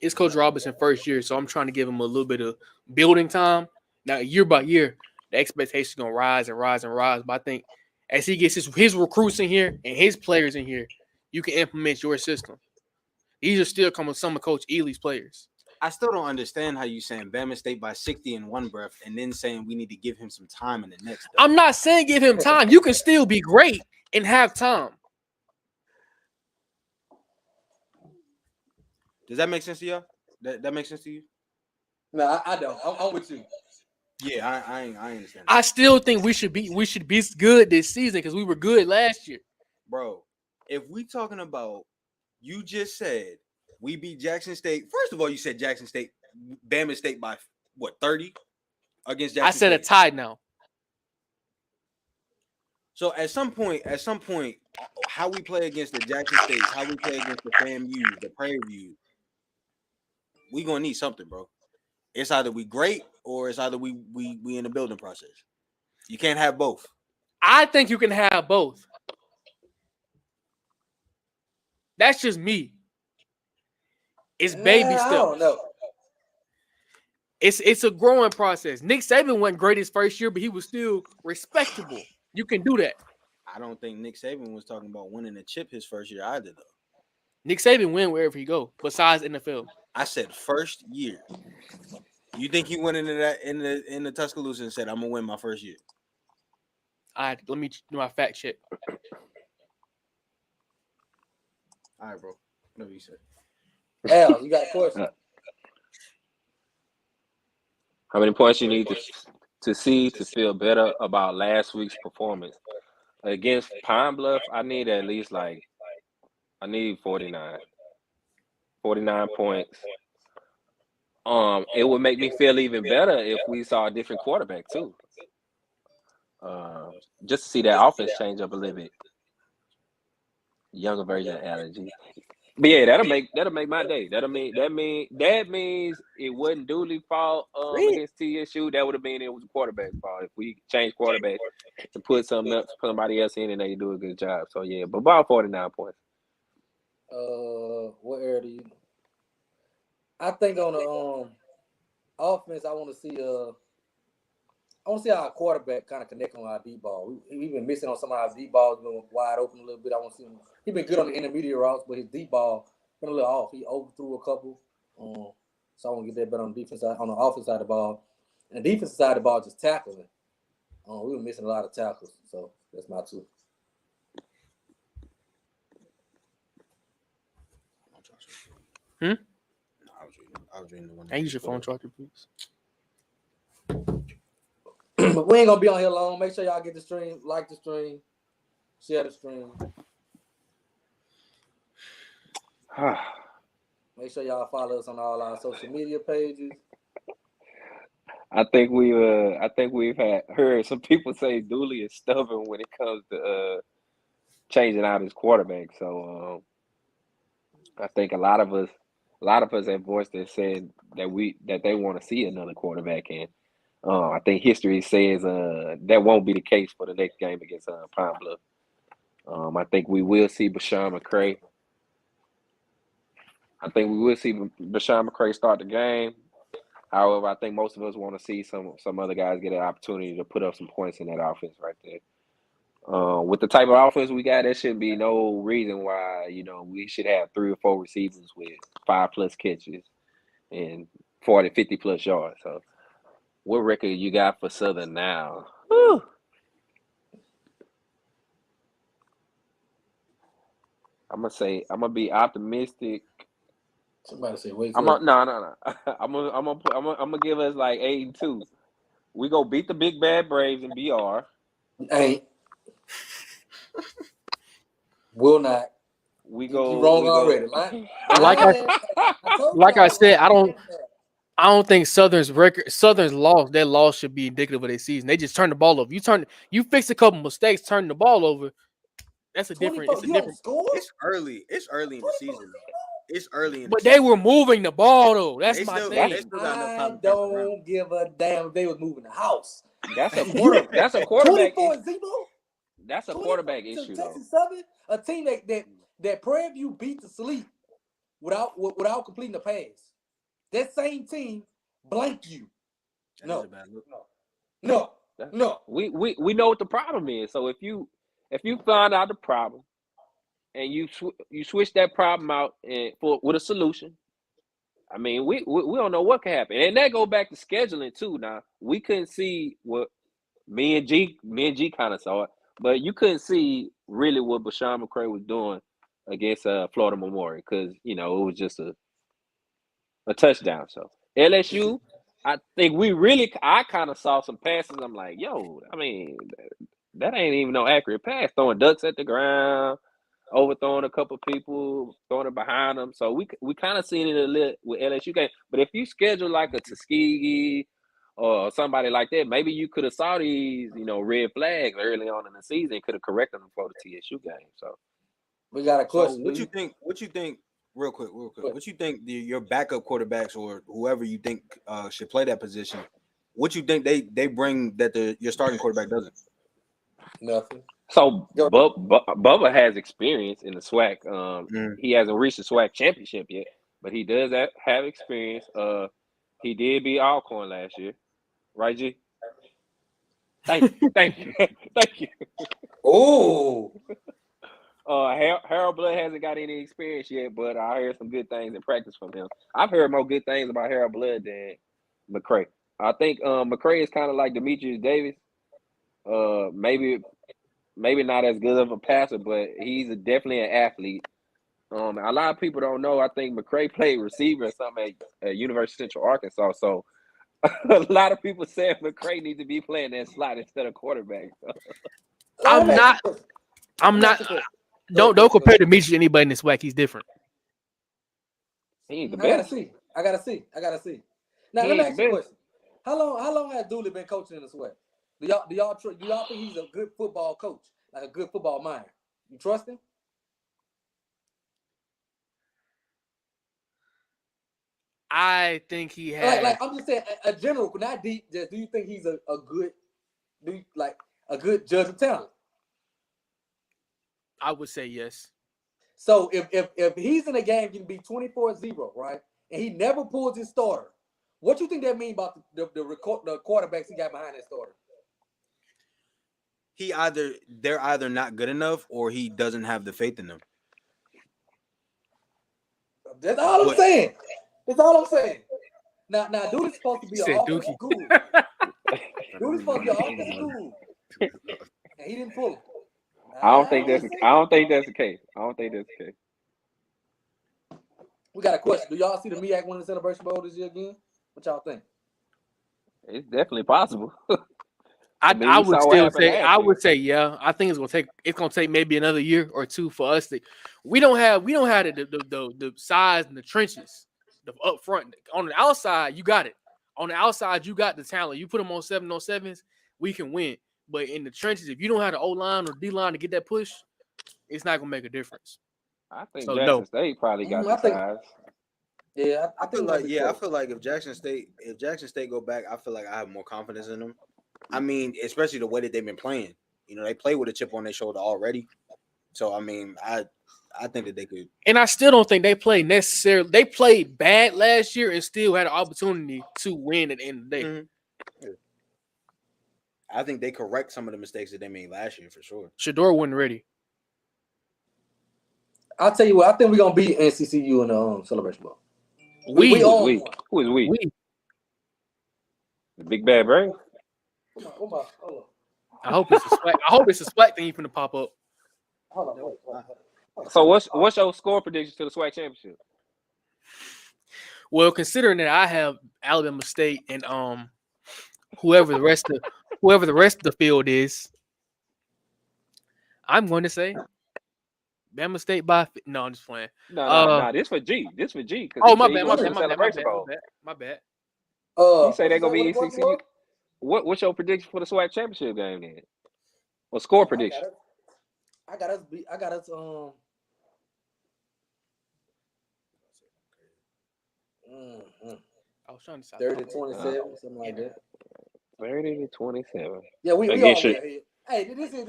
it's Coach Robinson first year, so I'm trying to give him a little bit of building time. Now, year by year, the expectations are going to rise and rise and rise. But I think as he gets his recruits in here and his players in here, you can implement your system. These are still coming some of Coach Ely's players. I still don't understand how you saying Bama State by 60 in one breath and then saying we need to give him some time in the next. I'm not saying give him time. You can still be great and have time. Does that make sense to y'all? That makes sense to you? No, I don't. I'm with you. Yeah, I understand. I still think we should be good this season because we were good last year. Bro, if we talking about, you just said we beat Jackson State. First of all, you said Jackson State, Bama State by what, 30 against Jackson State? I said a tie now. So at some point, how we play against the Jackson States, how we play against the FAMU, the Prairie View, we gonna need something, bro. It's either we great or it's either we in the building process. You can't have both. I think you can have both. That's just me. It's baby steps. I don't know. It's a growing process. Nick Saban wasn't great his first year, but he was still respectable. You can do that. I don't think Nick Saban was talking about winning a chip his first year either, though. Nick Saban win wherever he go, besides NFL. I said first year. You think he went into that in the Tuscaloosa and said, "I'm gonna win my first year"? All right, let me do my fact check. All right, bro. Whatever you said. Al, you got a question? How many points you need to see to feel better about last week's performance? Against Pine Bluff, I need at least 49. 49 points. It would make me feel even better if we saw a different quarterback too. Just to see that offense change up a little bit. Younger version of allergy. But yeah, that'll make my day. That means it wasn't Dooley's fault against TSU. That would have been it was a quarterback's fault. If we change quarterbacks to put somebody else in and they do a good job. So yeah, but about 49 points. What area do you? I think on the offense, I want to see our quarterback kind of connect on our deep ball. We've been missing on some of our deep balls, been wide open a little bit. I want to see him. He's been good on the intermediate routes, but his deep ball been a little off. He overthrew a couple. So I want to get that better on the defense side, on the offense side of the ball. And the defensive side of the ball, just tackling. We were missing a lot of tackles, so that's my two. I was reading the one. I use your phone charger, please. But we ain't gonna be on here long. Make sure y'all get the stream, like the stream, share the stream. Make sure y'all follow us on all our social media pages. I think we've heard some people say Dooley is stubborn when it comes to changing out his quarterback. So I think a lot of us have voiced and said that they want to see another quarterback in. I think history says that won't be the case for the next game against Pine Bluff. I think we will see Bashawn McCray. Bashawn McCray start the game. However, I think most of us want to see some other guys get an opportunity to put up some points in that offense right there. With the type of offense we got, there should be no reason why we should have 3 or 4 receivers with 5+ catches and 40, 50+ yards. So, what record you got for Southern now? Whew. I'm gonna be optimistic. Somebody say, "Wake up!" No. I'm gonna give us like 8-2. We go beat the big bad Braves in BR. Ain't. Will not. We go. You wrong already. Like I said, I don't think Southern's loss. That loss should be indicative of their season. They just turned the ball over. You fix a couple mistakes, turn the ball over. That's a different. It's a different. It's early. It's early in the season. It's early in but they were moving the ball though. That's my thing. I don't give a damn if they was moving the house. That's a quarterback. That's a quarterback. 24-0. That's a quarterback issue though. Texas Southern, a team that Prairie View beat to sleep without completing the pass. That same team blanked you. No. We know what the problem is. So if you find out the problem and you switch that problem out with a solution, I mean, we don't know what can happen. And that go back to scheduling too. Now we couldn't see what me and G kind of saw it, but you couldn't see really what Bashawn McCray was doing against Florida Memorial because it was just a touchdown. So LSU, I think I kind of saw some passes. I'm like, yo, I mean, that ain't even no accurate pass. Throwing ducks at the ground, overthrowing a couple people, throwing it behind them. So we kind of seen it a little with LSU game. But if you schedule like a Tuskegee or somebody like that, maybe you could have saw these, red flags early on in the season, could have corrected them for the TSU game. So we got a question. So what you think? Real quick. What you think your backup quarterbacks or whoever you think should play that position? What you think they bring that your starting quarterback doesn't? Nothing. So Bubba has experience in the SWAC. He hasn't reached the SWAC championship yet, but he does have experience. He did beat Alcorn last year, right, G? Thank you. Oh. Harold Blood hasn't got any experience yet, but I heard some good things in practice from him. I've heard more good things about Harold Blood than McCray. I think McCray is kind of like Demetrius Davis. Maybe not as good of a passer, but he's definitely an athlete. A lot of people don't know. I think McCray played receiver or something at University of Central Arkansas. So a lot of people say McCray needs to be playing that slot instead of quarterback. I'm not. Don't compare Demetrius to anybody in this SWAC. He's different. He ain't the best. I gotta see. Now let me ask you a question. How long has Dooley been coaching in the SWAC? Do y'all think he's a good football coach, like a good football mind? You trust him? I think he has. Like I'm just saying, a general, not deep. Just do you think he's a good, a good judge of talent? I would say yes. So if he's in a game, can be 24-0, right? And he never pulls his starter. What you think that mean about the quarterbacks he got behind that starter? They're either not good enough or he doesn't have the faith in them. That's all I'm saying. That's all I'm saying. Now, dude is supposed to be an offensive guru. Dude is supposed to be an offensive guru, and he didn't pull him. I don't think that's the case. I don't think that's the case. We got a question. Do y'all see the MEAC winning the Celebration Bowl this year again? What y'all think? It's definitely possible. I would say yeah. I think it's gonna take maybe another year or two for us to. We don't have the size and the trenches, the up front. On the outside, you got it. On the outside, you got the talent. You put them on 7-on-7s, we can win. But in the trenches, if you don't have the O line or D line to get that push, it's not gonna make a difference. I think Jackson State probably got the size. Yeah, I feel like if Jackson State go back, I feel like I have more confidence in them. I mean, especially the way that they've been playing. You know, they play with a chip on their shoulder already. So I mean, I think that they could. And I still don't think they played necessarily. They played bad last year and still had an opportunity to win at the end of the day. Mm-hmm. Yeah. I think they correct some of the mistakes that they made last year for sure. Shador wasn't ready. I'll tell you what. I think we're gonna beat NCCU in the Celebration Bowl. Who is we? The Big Bad Brain. Hold on. I hope it's a SWAC thing finna pop up. Hold on. So what's your score prediction to the SWAC championship? Well, considering that I have Alabama State and whoever the rest of the field is, I'm going to say Bama State by. No, I'm just playing. No. This for G. Oh, my bad. My bad. You say they're gonna be ECCU. What's your prediction for the SWAC championship game then? Or score prediction? I got us. I was trying to 30-27, something like that. 30-27. Yeah, we all way ahead. Hey, this is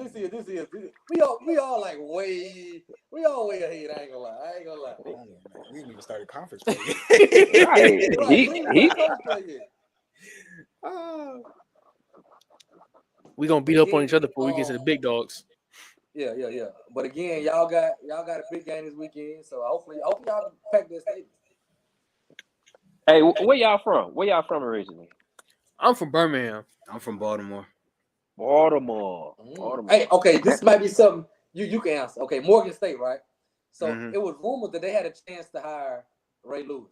we all like way ahead. I ain't gonna lie. We didn't even start a conference play. We gonna beat up on each other before we get to the big dogs. Yeah. But again, y'all got a big game this weekend, so hopefully y'all can pack this stadium. Hey, where y'all from? Where y'all from originally? I'm from Birmingham. I'm from Baltimore. Hey, okay, this might be something you can answer. Okay, Morgan State, right? So it was rumored that they had a chance to hire Ray Lewis.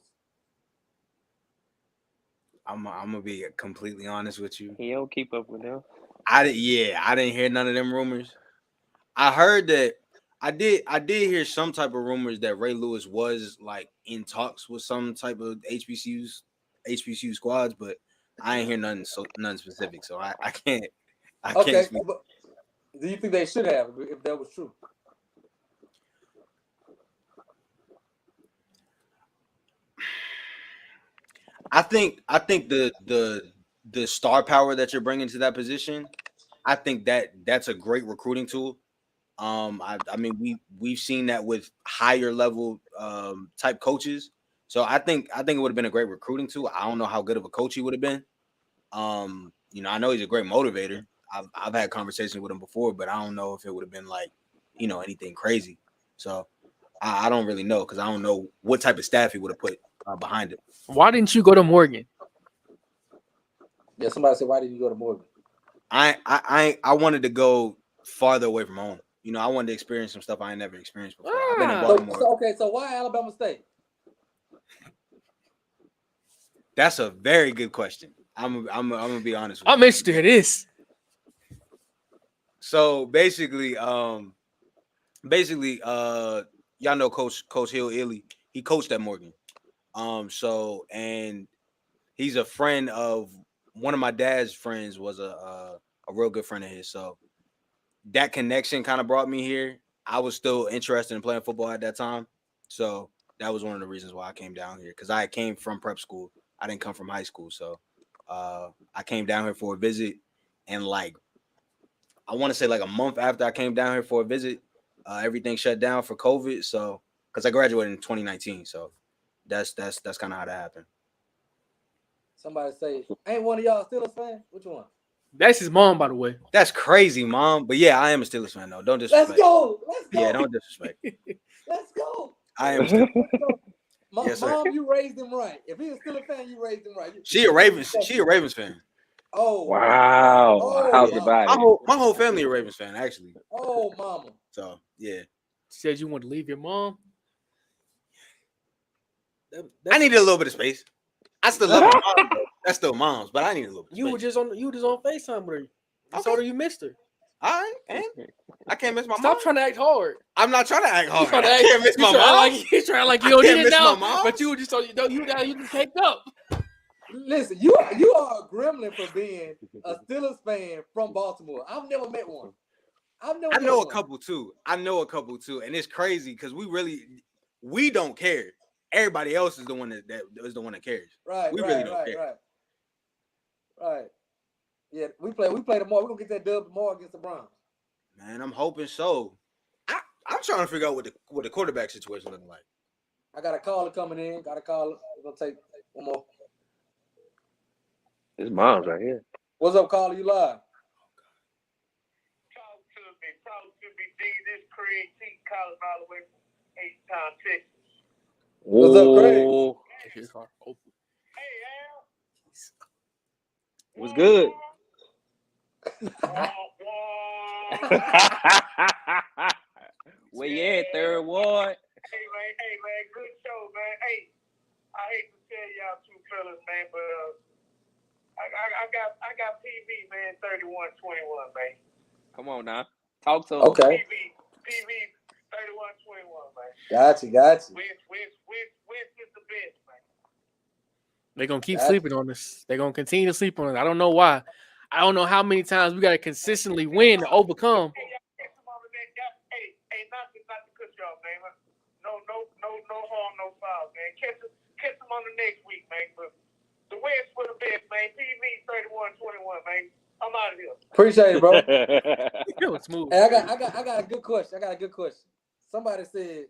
I'm gonna be completely honest with you. He don't keep up with them. I didn't hear none of them rumors. I heard that I did hear some type of rumors that Ray Lewis was like in talks with some type of HBCU squads, but I ain't hear none specific, so I can't. Can't speak. But do you think they should have if that was true? I think the star power that you're bringing to that position, I think that's a great recruiting tool. I mean we've seen that with higher level type coaches. So I think it would have been a great recruiting tool. I don't know how good of a coach he would have been. You know, I know he's a great motivator. I've had conversations with him before, but I don't know if it would have been like, you know, anything crazy. So I don't really know because I don't know what type of staff he would have put behind it. Why didn't you go to Morgan? Yeah, somebody said, why did you go to Morgan? I wanted to go farther away from home. You know, I wanted to experience some stuff I ain't never experienced before. I've been in Baltimore. So why Alabama State? That's a very good question. I'm gonna be honest with you. I'm interested in this. So basically, y'all know Coach Hill Illy. He coached at Morgan. So and he's a friend of one of my dad's friends was a real good friend of his. So that connection kind of brought me here. I was still interested in playing football at that time. So That was one of the reasons why I came down here, because I came from prep school. I didn't come from high school, so I came down here for a visit, and like I want to say like a month after I came down here for a visit, everything shut down for COVID. So because I graduated in 2019, so that's kind of how that happened. Somebody say, ain't one of y'all Steelers fan? Which one? That's his mom, by the way. That's crazy, Mom. But yeah, I am a Steelers fan, though. Don't disrespect. Let's go. Let's go. Yeah, don't disrespect. Let's go. I am. Still. Yes, Mom, you raised him right. If he's still a fan, you raised him right. She a Ravens fan. Oh wow! Oh, how's the body? My whole family a Ravens fan, actually. Oh, mama. So yeah. She said you want to leave your mom. I needed a little bit of space. I still love my mom. That's still Mom's, but I need a little bit. You were just on FaceTime with her. I told her you missed her. All right, and I can't miss my mom. Stop trying to act hard. I'm not trying to act hard. I can't miss my mom. He's trying like you don't need it now, but you just told you just caked up. Listen, you are a gremlin for being a Steelers fan from Baltimore. I've never met one. I know a couple too, and it's crazy because we don't care. Everybody else is the one that is the one that cares. Right. We really don't care. Right. Yeah, we play tomorrow. We're gonna get that dub tomorrow against the Browns. Man, I'm hoping so. I'm trying to figure out what the quarterback situation looking like. I got a caller coming in. We're gonna take one more. His mom's right here. What's up, caller? You live? Talk to me, D. This Craig T. calling all the way from H-Town, Texas. What's up, Craig? Hey, Al. What's good? Where you at, third ward? Hey, man, good show, man. Hey, I hate to tell y'all two fellas, man, but I got PV, man, 3121, man. Come on now. Talk to him. Okay. PV 3121, man. Got you. West is the best, man. They're gonna keep sleeping on us. They're gonna continue to sleep on us. I don't know why. I don't know how many times we gotta consistently win to overcome. Hey, not to cut y'all, man. No harm, no foul, man. Catch them on the next week, man. But the West for the best, man. PV 3121, man. I'm out of here. Appreciate it, bro. Smooth. Hey, I got a good question. Somebody said,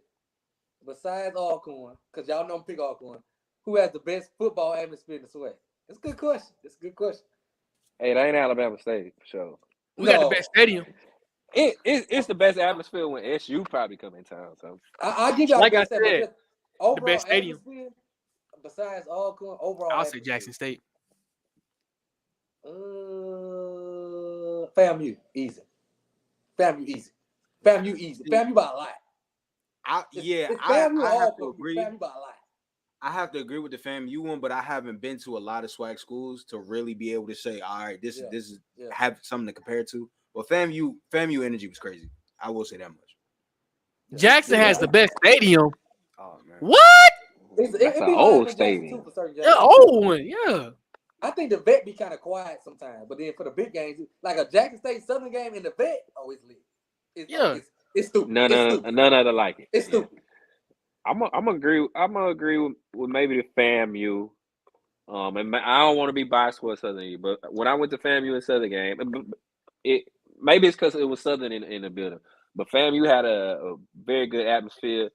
besides Alcorn, because y'all know I'm pick Alcorn, who has the best football atmosphere in the Swac'n? It's a good question. Hey, that ain't Alabama State for sure. We got the best stadium. It's the best atmosphere when SU probably come in town. So I'll give y'all like the I said, overall the best stadium. Besides Alcorn, overall I'll say Jackson State. FAMU, easy. FAMU by a lot. I have to agree. FAMU by a lot. I have to agree with the FAMU one, but I haven't been to a lot of SWAC schools to really be able to say, all right, this is have something to compare to. Well, FAMU energy was crazy. I will say that much. Jackson has the best stadium. Oh man, what? It's an old stadium. Yeah, old one. Yeah. I think the vet be kind of quiet sometimes, but then for the big games, like a Jackson State Southern game in the vet, it's lit. It's stupid. None other like it. It's stupid. I'm gonna agree with maybe the FAMU. And I don't want to be biased for Southern, but when I went to FAMU and Southern game, maybe it's because it was Southern in the building, but FAMU had a very good atmosphere.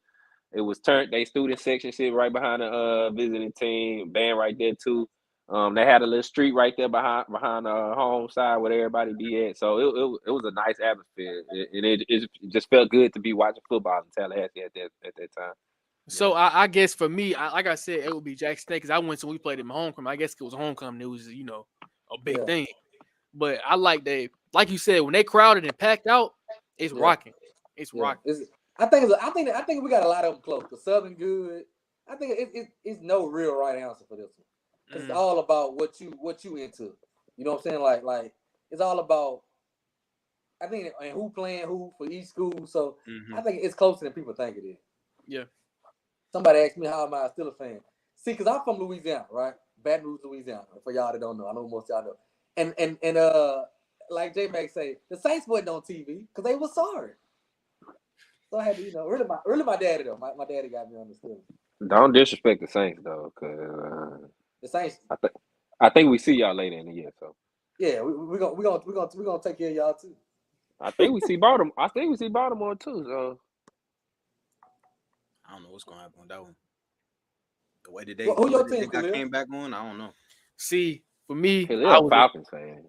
It was they student section sit right behind the visiting team, band right there too. They had a little street right there behind the home side where everybody be at. So it was a nice atmosphere, and it just felt good to be watching football in Tallahassee at that time. So I guess for me, like I said, it would be Jackson State because I went to we played in my homecoming. I guess it was homecoming. It was a big thing. But I like you said, when they crowded and packed out, it's rocking. It's rocking. I think we got a lot of them close. The Southern good. I think it's no real right answer for this one. Cause it's all about what you into. You know what I'm saying? Like it's all about. I think and who playing who for each school. So I think it's closer than people think it is. Yeah. Somebody asked me how am I still a fan? See, because I'm from Louisiana, right? Baton Rouge, Louisiana. For y'all that don't know, I know most of y'all know. And like J Mac say, the Saints wasn't on TV because they were sorry. So I had to, really my daddy though. My daddy got me on the Steelers. Don't disrespect the Saints though, because The Saints. I think we see y'all later in the year. So yeah, we gonna take care of y'all too. I think we see Baltimore. I think we see Baltimore too. So I don't know what's gonna happen with that one. The way that they, Who your team, got Khalil? came back on, I don't know. See, for me, Khalil I was Falcons fan.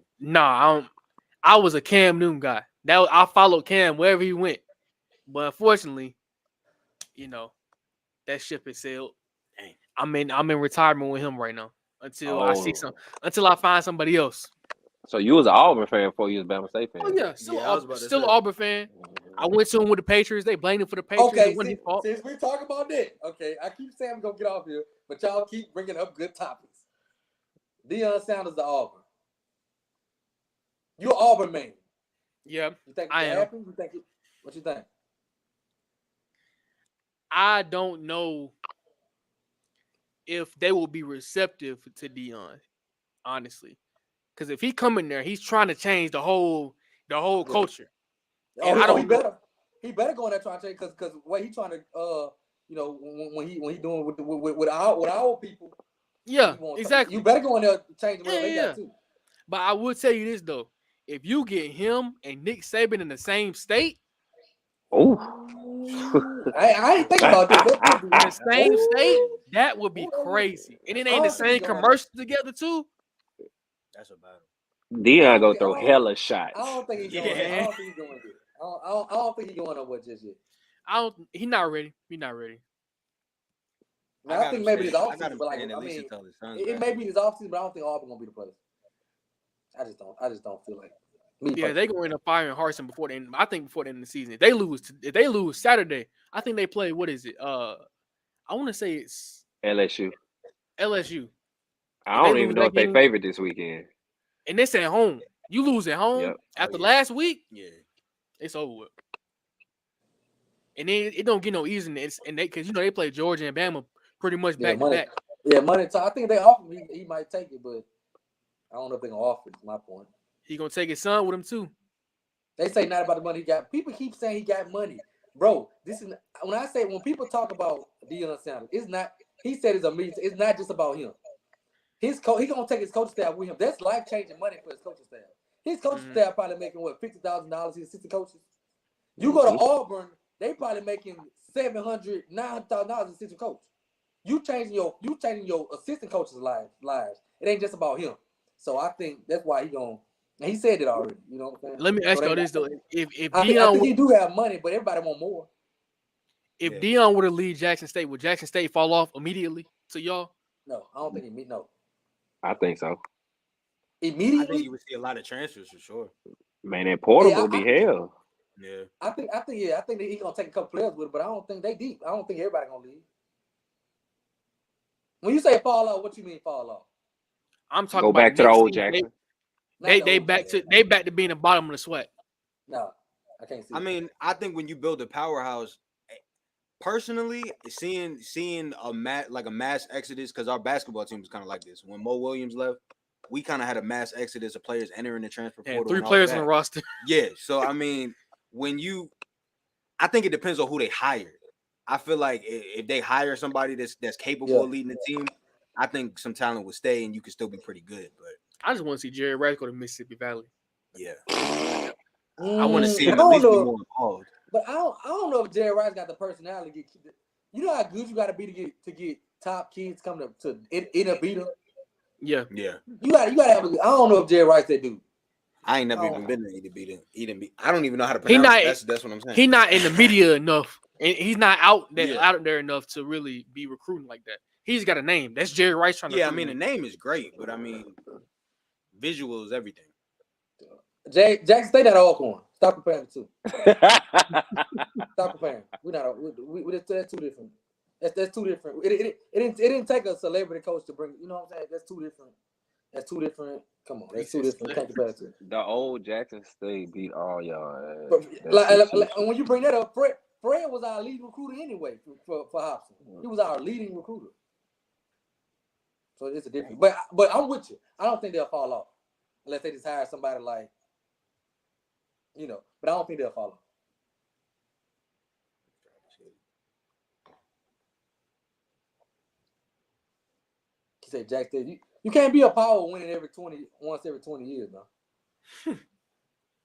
I was a Cam Newton guy. I followed Cam wherever he went, but unfortunately, that ship has sailed. Dang. I'm in retirement with him right now until I see Oh. until I find somebody else. So you was an Auburn fan before you was a Bama State fan. Oh yeah, still Yeah, I was about to still say. an Auburn fan. I went to him with the Patriots. They blamed him for the Patriots. Okay, It wasn't his fault. since we talk about that, okay, I keep saying I'm gonna get off here, but y'all keep bringing up good topics. Deion Sanders to Auburn. You're Auburn man. Yeah, You think I it am. happened? What you think? I don't know if they will be receptive to Deion, honestly, because if he come in there, he's trying to change the whole culture. And I don't know. He better go in there trying to change because what he trying to when he doing with our people. Yeah, exactly. You better go in there change what they Yeah. got too. But I will tell you this though: if you get him and Nick Saban in the same state, Oh, I ain't think about this. in the same state, that would be crazy. And it ain't the same commercial together too. That's a battle. Deion go throw hella shots. I don't think he's going. I don't think he's going to. I don't think he's going nowhere just yet. He's not ready. He's not ready. I think maybe his offseason, but like it may be his offseason, but I don't think Auburn gonna be the place. I just don't feel like. They gonna end up firing Harsin before the end. I think before the end of the season. If they lose Saturday, I think they play. What is it? I want to say it's LSU. I don't even know if they favored this weekend. And it's at home. You lose at home after last week. Yeah, it's over with. And then it don't get no easier. And because they play Georgia and Bama pretty much back to back. Yeah, money. I think they offer him. He might take it, but I don't know if they're gonna offer it. Is my point. He gonna take his son with him too. They say not about the money he got. People keep saying he got money, bro. This is when people talk about Deion Sanders, it's not. He said it's not just about him. His coach, he gonna take his coaching staff with him. That's life changing money for his coaching staff. His coaching staff probably making $50,000. His assistant coaches. You go to Auburn, they probably making $700,000, $900,000 assistant coach. You changing your assistant coaches' lives. It ain't just about him. So I think that's why he said it already. You know what I'm saying? Let me ask you this though: If I think he do have money, but everybody want more. If Deion were to leave Jackson State, would Jackson State fall off immediately to y'all? No, I don't think he no. I think so. Immediately, I think you would see a lot of transfers for sure. Man, that portal will be hell. Yeah, I think that he's gonna take a couple players with it, but I don't think they deep. I don't think everybody gonna leave. When you say fall off, what you mean fall off? I'm talking about back to the old Jackson. They back to being the bottom of the SWAC. No, I can't see. I mean, I think when you build a powerhouse, personally, seeing a mass exodus, because our basketball team was kind of like this. When Mo Williams left, we kind of had a mass exodus of players entering the transfer portal. 3 players on the roster. Yeah, so I mean, I think it depends on who they hire. I feel like if they hire somebody that's capable of leading the team, I think some talent would stay and you can still be pretty good. But I just want to see Jerry Rice go to Mississippi Valley. Yeah, I want to see him at least be more involved. But I don't know if Jerry Rice got the personality. You know how good you got to be to get top kids coming up to in a beater. Yeah. You got to have. I don't know if Jerry Rice that dude. I ain't never even been to Eden. I don't even know how to pronounce it. That's what I'm saying. He's not in the media enough, and he's not out there enough to really be recruiting like that. He's got a name. That's Jerry Rice trying to. Yeah, I mean the name is great, but I mean visual is everything. Jackson State not Alcorn. Stop comparing the two. Stop comparing. We're not. That's two different. That's two different. It didn't take a celebrity coach to bring. You know what I'm saying? That's two different. Come on, that's two different. Can't compare to. The old Jackson State beat all y'all. Like, when you bring that up, Fred was our leading recruiter anyway for Hobson. He was our leading recruiter. So it's a difference. But I'm with you. I don't think they'll fall off unless they just hire somebody like, but I don't think they'll fall off. you say, Jack State. You can't be a power winning once every 20 years, no.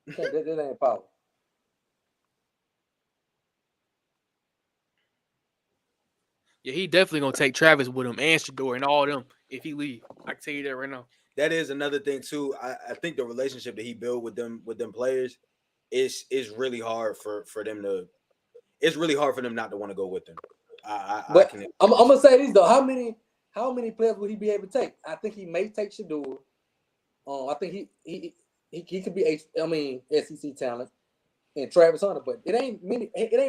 That ain't power. Yeah, he definitely gonna take Travis with him and Shador and all them if he leave. I can tell you that right now. That is another thing too. I think the relationship that he built with them players is really hard for them to. It's really hard for them not to want to go with them. But I'm gonna say this though. How many players would he be able to take? I think he may take Shador. I think he could be SEC talent and Travis Hunter, but it ain't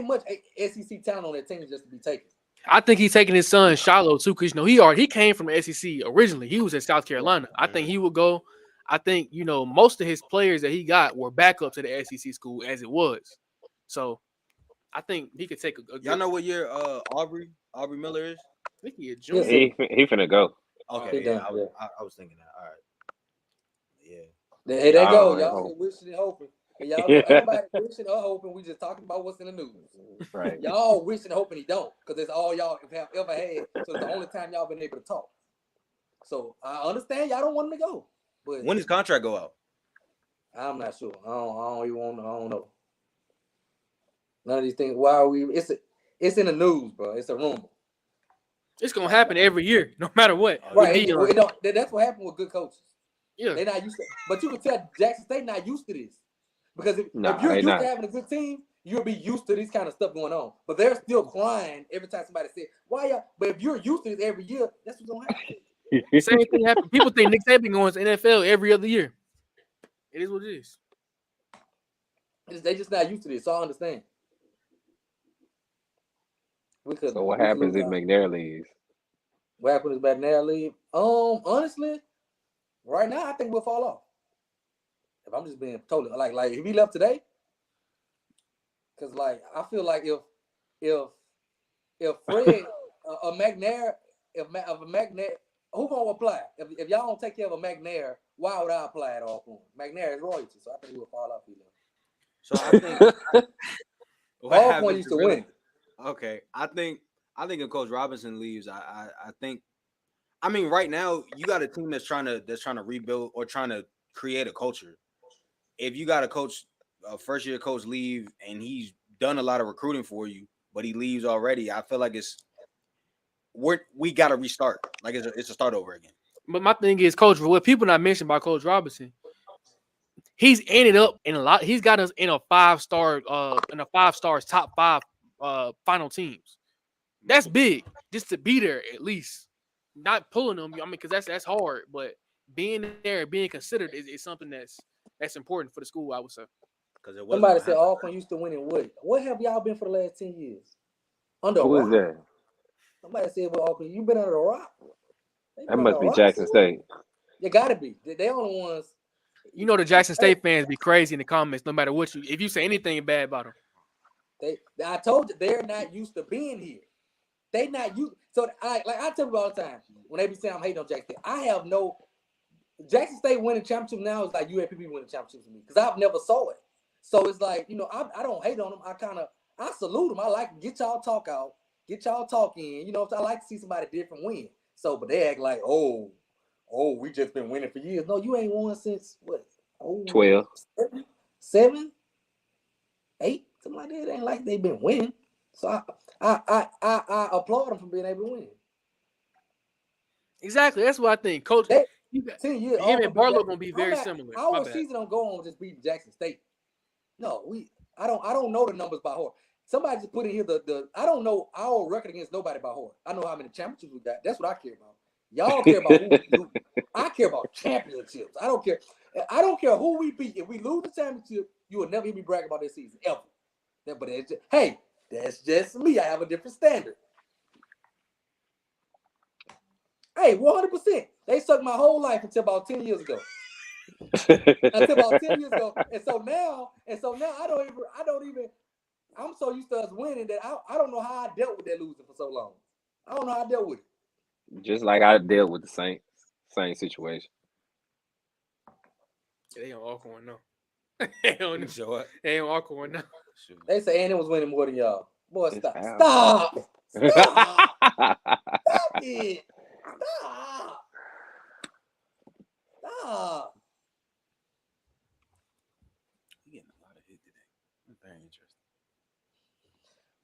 much SEC talent on that team just to be taken. I think he's taking his son Shiloh too, because he came from the SEC originally. He was in South Carolina. I think he would go. I think most of his players that he got were backup to the SEC school as it was. So I think he could take a Y'all know what year Aubrey Miller is? I think he a junior. He finna go. Okay, yeah, I was thinking that. All right. Yeah. Here they go. Y'all wishing and hoping. And y'all everybody wishing or hoping. We just talking about what's in the news. Right. Y'all wishing and hoping he don't, because that's all y'all have ever had. So it's the only time y'all been able to talk. So I understand y'all don't want him to go. But when his contract go out? I'm not sure. I don't know. None of these things. Why are we? It's in the news, bro. It's a rumor. It's gonna happen every year, no matter what. Right. That's what happened with good coaches. Yeah. They're not used to it. But you can tell Jackson State not used to this. Because if you're used to having a good team, you'll be used to this kind of stuff going on. But they're still crying every time somebody says, why y'all? But if you're used to this every year, that's what's going to happen. Same thing happens. People think Nick Saban going to NFL every other year. It is what it is. They just not used to this, so I understand. So what happens if McNair leaves? What happens if McNair leaves? Honestly, right now I think we'll fall off. If I'm just being totally like if he left today, because I feel like if Fred a McNair, if a McNair, who gonna apply? If y'all don't take care of a McNair, why would I apply it all for him? McNair is royalty, so I think he will fall off. So I think Alcorn used to win. Okay, I think if Coach Robinson leaves, I think, right now you got a team that's trying to rebuild or trying to create a culture. If you got a first year coach leave and he's done a lot of recruiting for you, but he leaves already, I feel like we got to restart. Like it's a start over again. But my thing is, Coach, what people not mentioned by Coach Robinson, he's ended up in a lot. He's got us in a 5-star, top 5 final teams. That's big, just to be there at least. Not pulling them, because that's hard. But being there and being considered is something that's important for the school, I would say. Somebody said Alcorn used to win in what? What have y'all been for the last 10 years? Under Who a rock? is that? Somebody said, well, Alcorn, you been under a rock. That must be Jackson State. You gotta be. They on the ones. The Jackson State fans be crazy in the comments, no matter what if you say anything bad about them. I told you they're not used to being here. They not used. So I tell people all the time when they be saying I'm hating on Jackson State. I have no Jackson State winning championship now is like UAPB winning championship to me because I've never saw it. So it's like I don't hate on them. I salute them. I like to get y'all talk out, get y'all talk in. I like to see somebody different win. So, but they act like we just been winning for years. No, you ain't won since what? 12, 7, 8, something like that. It ain't like they've been winning. So I applaud them for being able to win. Exactly. That's what I think, Coach. 10 years. Him and Barlow gonna be very similar. Our season don't go on just beating Jackson State. No, I don't know the numbers by heart. Somebody just put in here the I don't know our record against nobody by heart. I know how many championships we got. That's what I care about. Y'all care about who we lose. I care about championships. I don't care who we beat. If we lose the championship, you will never hear me brag about this season ever. But that's just me. I have a different standard. Hey, 100%. They sucked my whole life until about 10 years ago. And so now I don't even. I'm so used to us winning that I don't know how I dealt with that losing for so long. I don't know how I dealt with it. Just like I dealt with the same situation. They on Alcorn now. They on Alcorn now. They say A&M was winning more than y'all. Boy, stop. Stop it. Stop.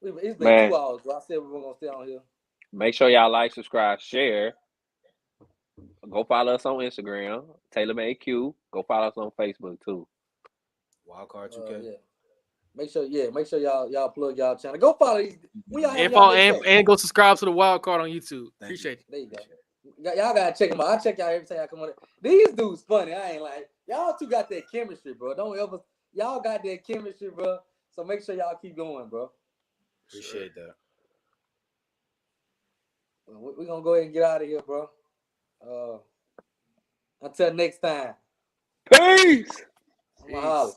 It's been Man. 2 hours, bro. I said we were gonna stay on here. Make sure y'all like, subscribe, share. Go follow us on Instagram, TaylorMade Q. Go follow us on Facebook too. Wildcard 2K. Yeah. Make sure y'all plug y'all channel. Go follow these. And go subscribe to the Wild Card on YouTube. Appreciate it. There you go. Y'all gotta check them out. I check y'all every time y'all come on. These dudes funny. I ain't like y'all two got that chemistry, bro. Don't ever y'all got that chemistry, bro. So make sure y'all keep going, bro. Appreciate that. We're gonna go ahead and get out of here, bro. Until next time. Peace. I'm gonna holler.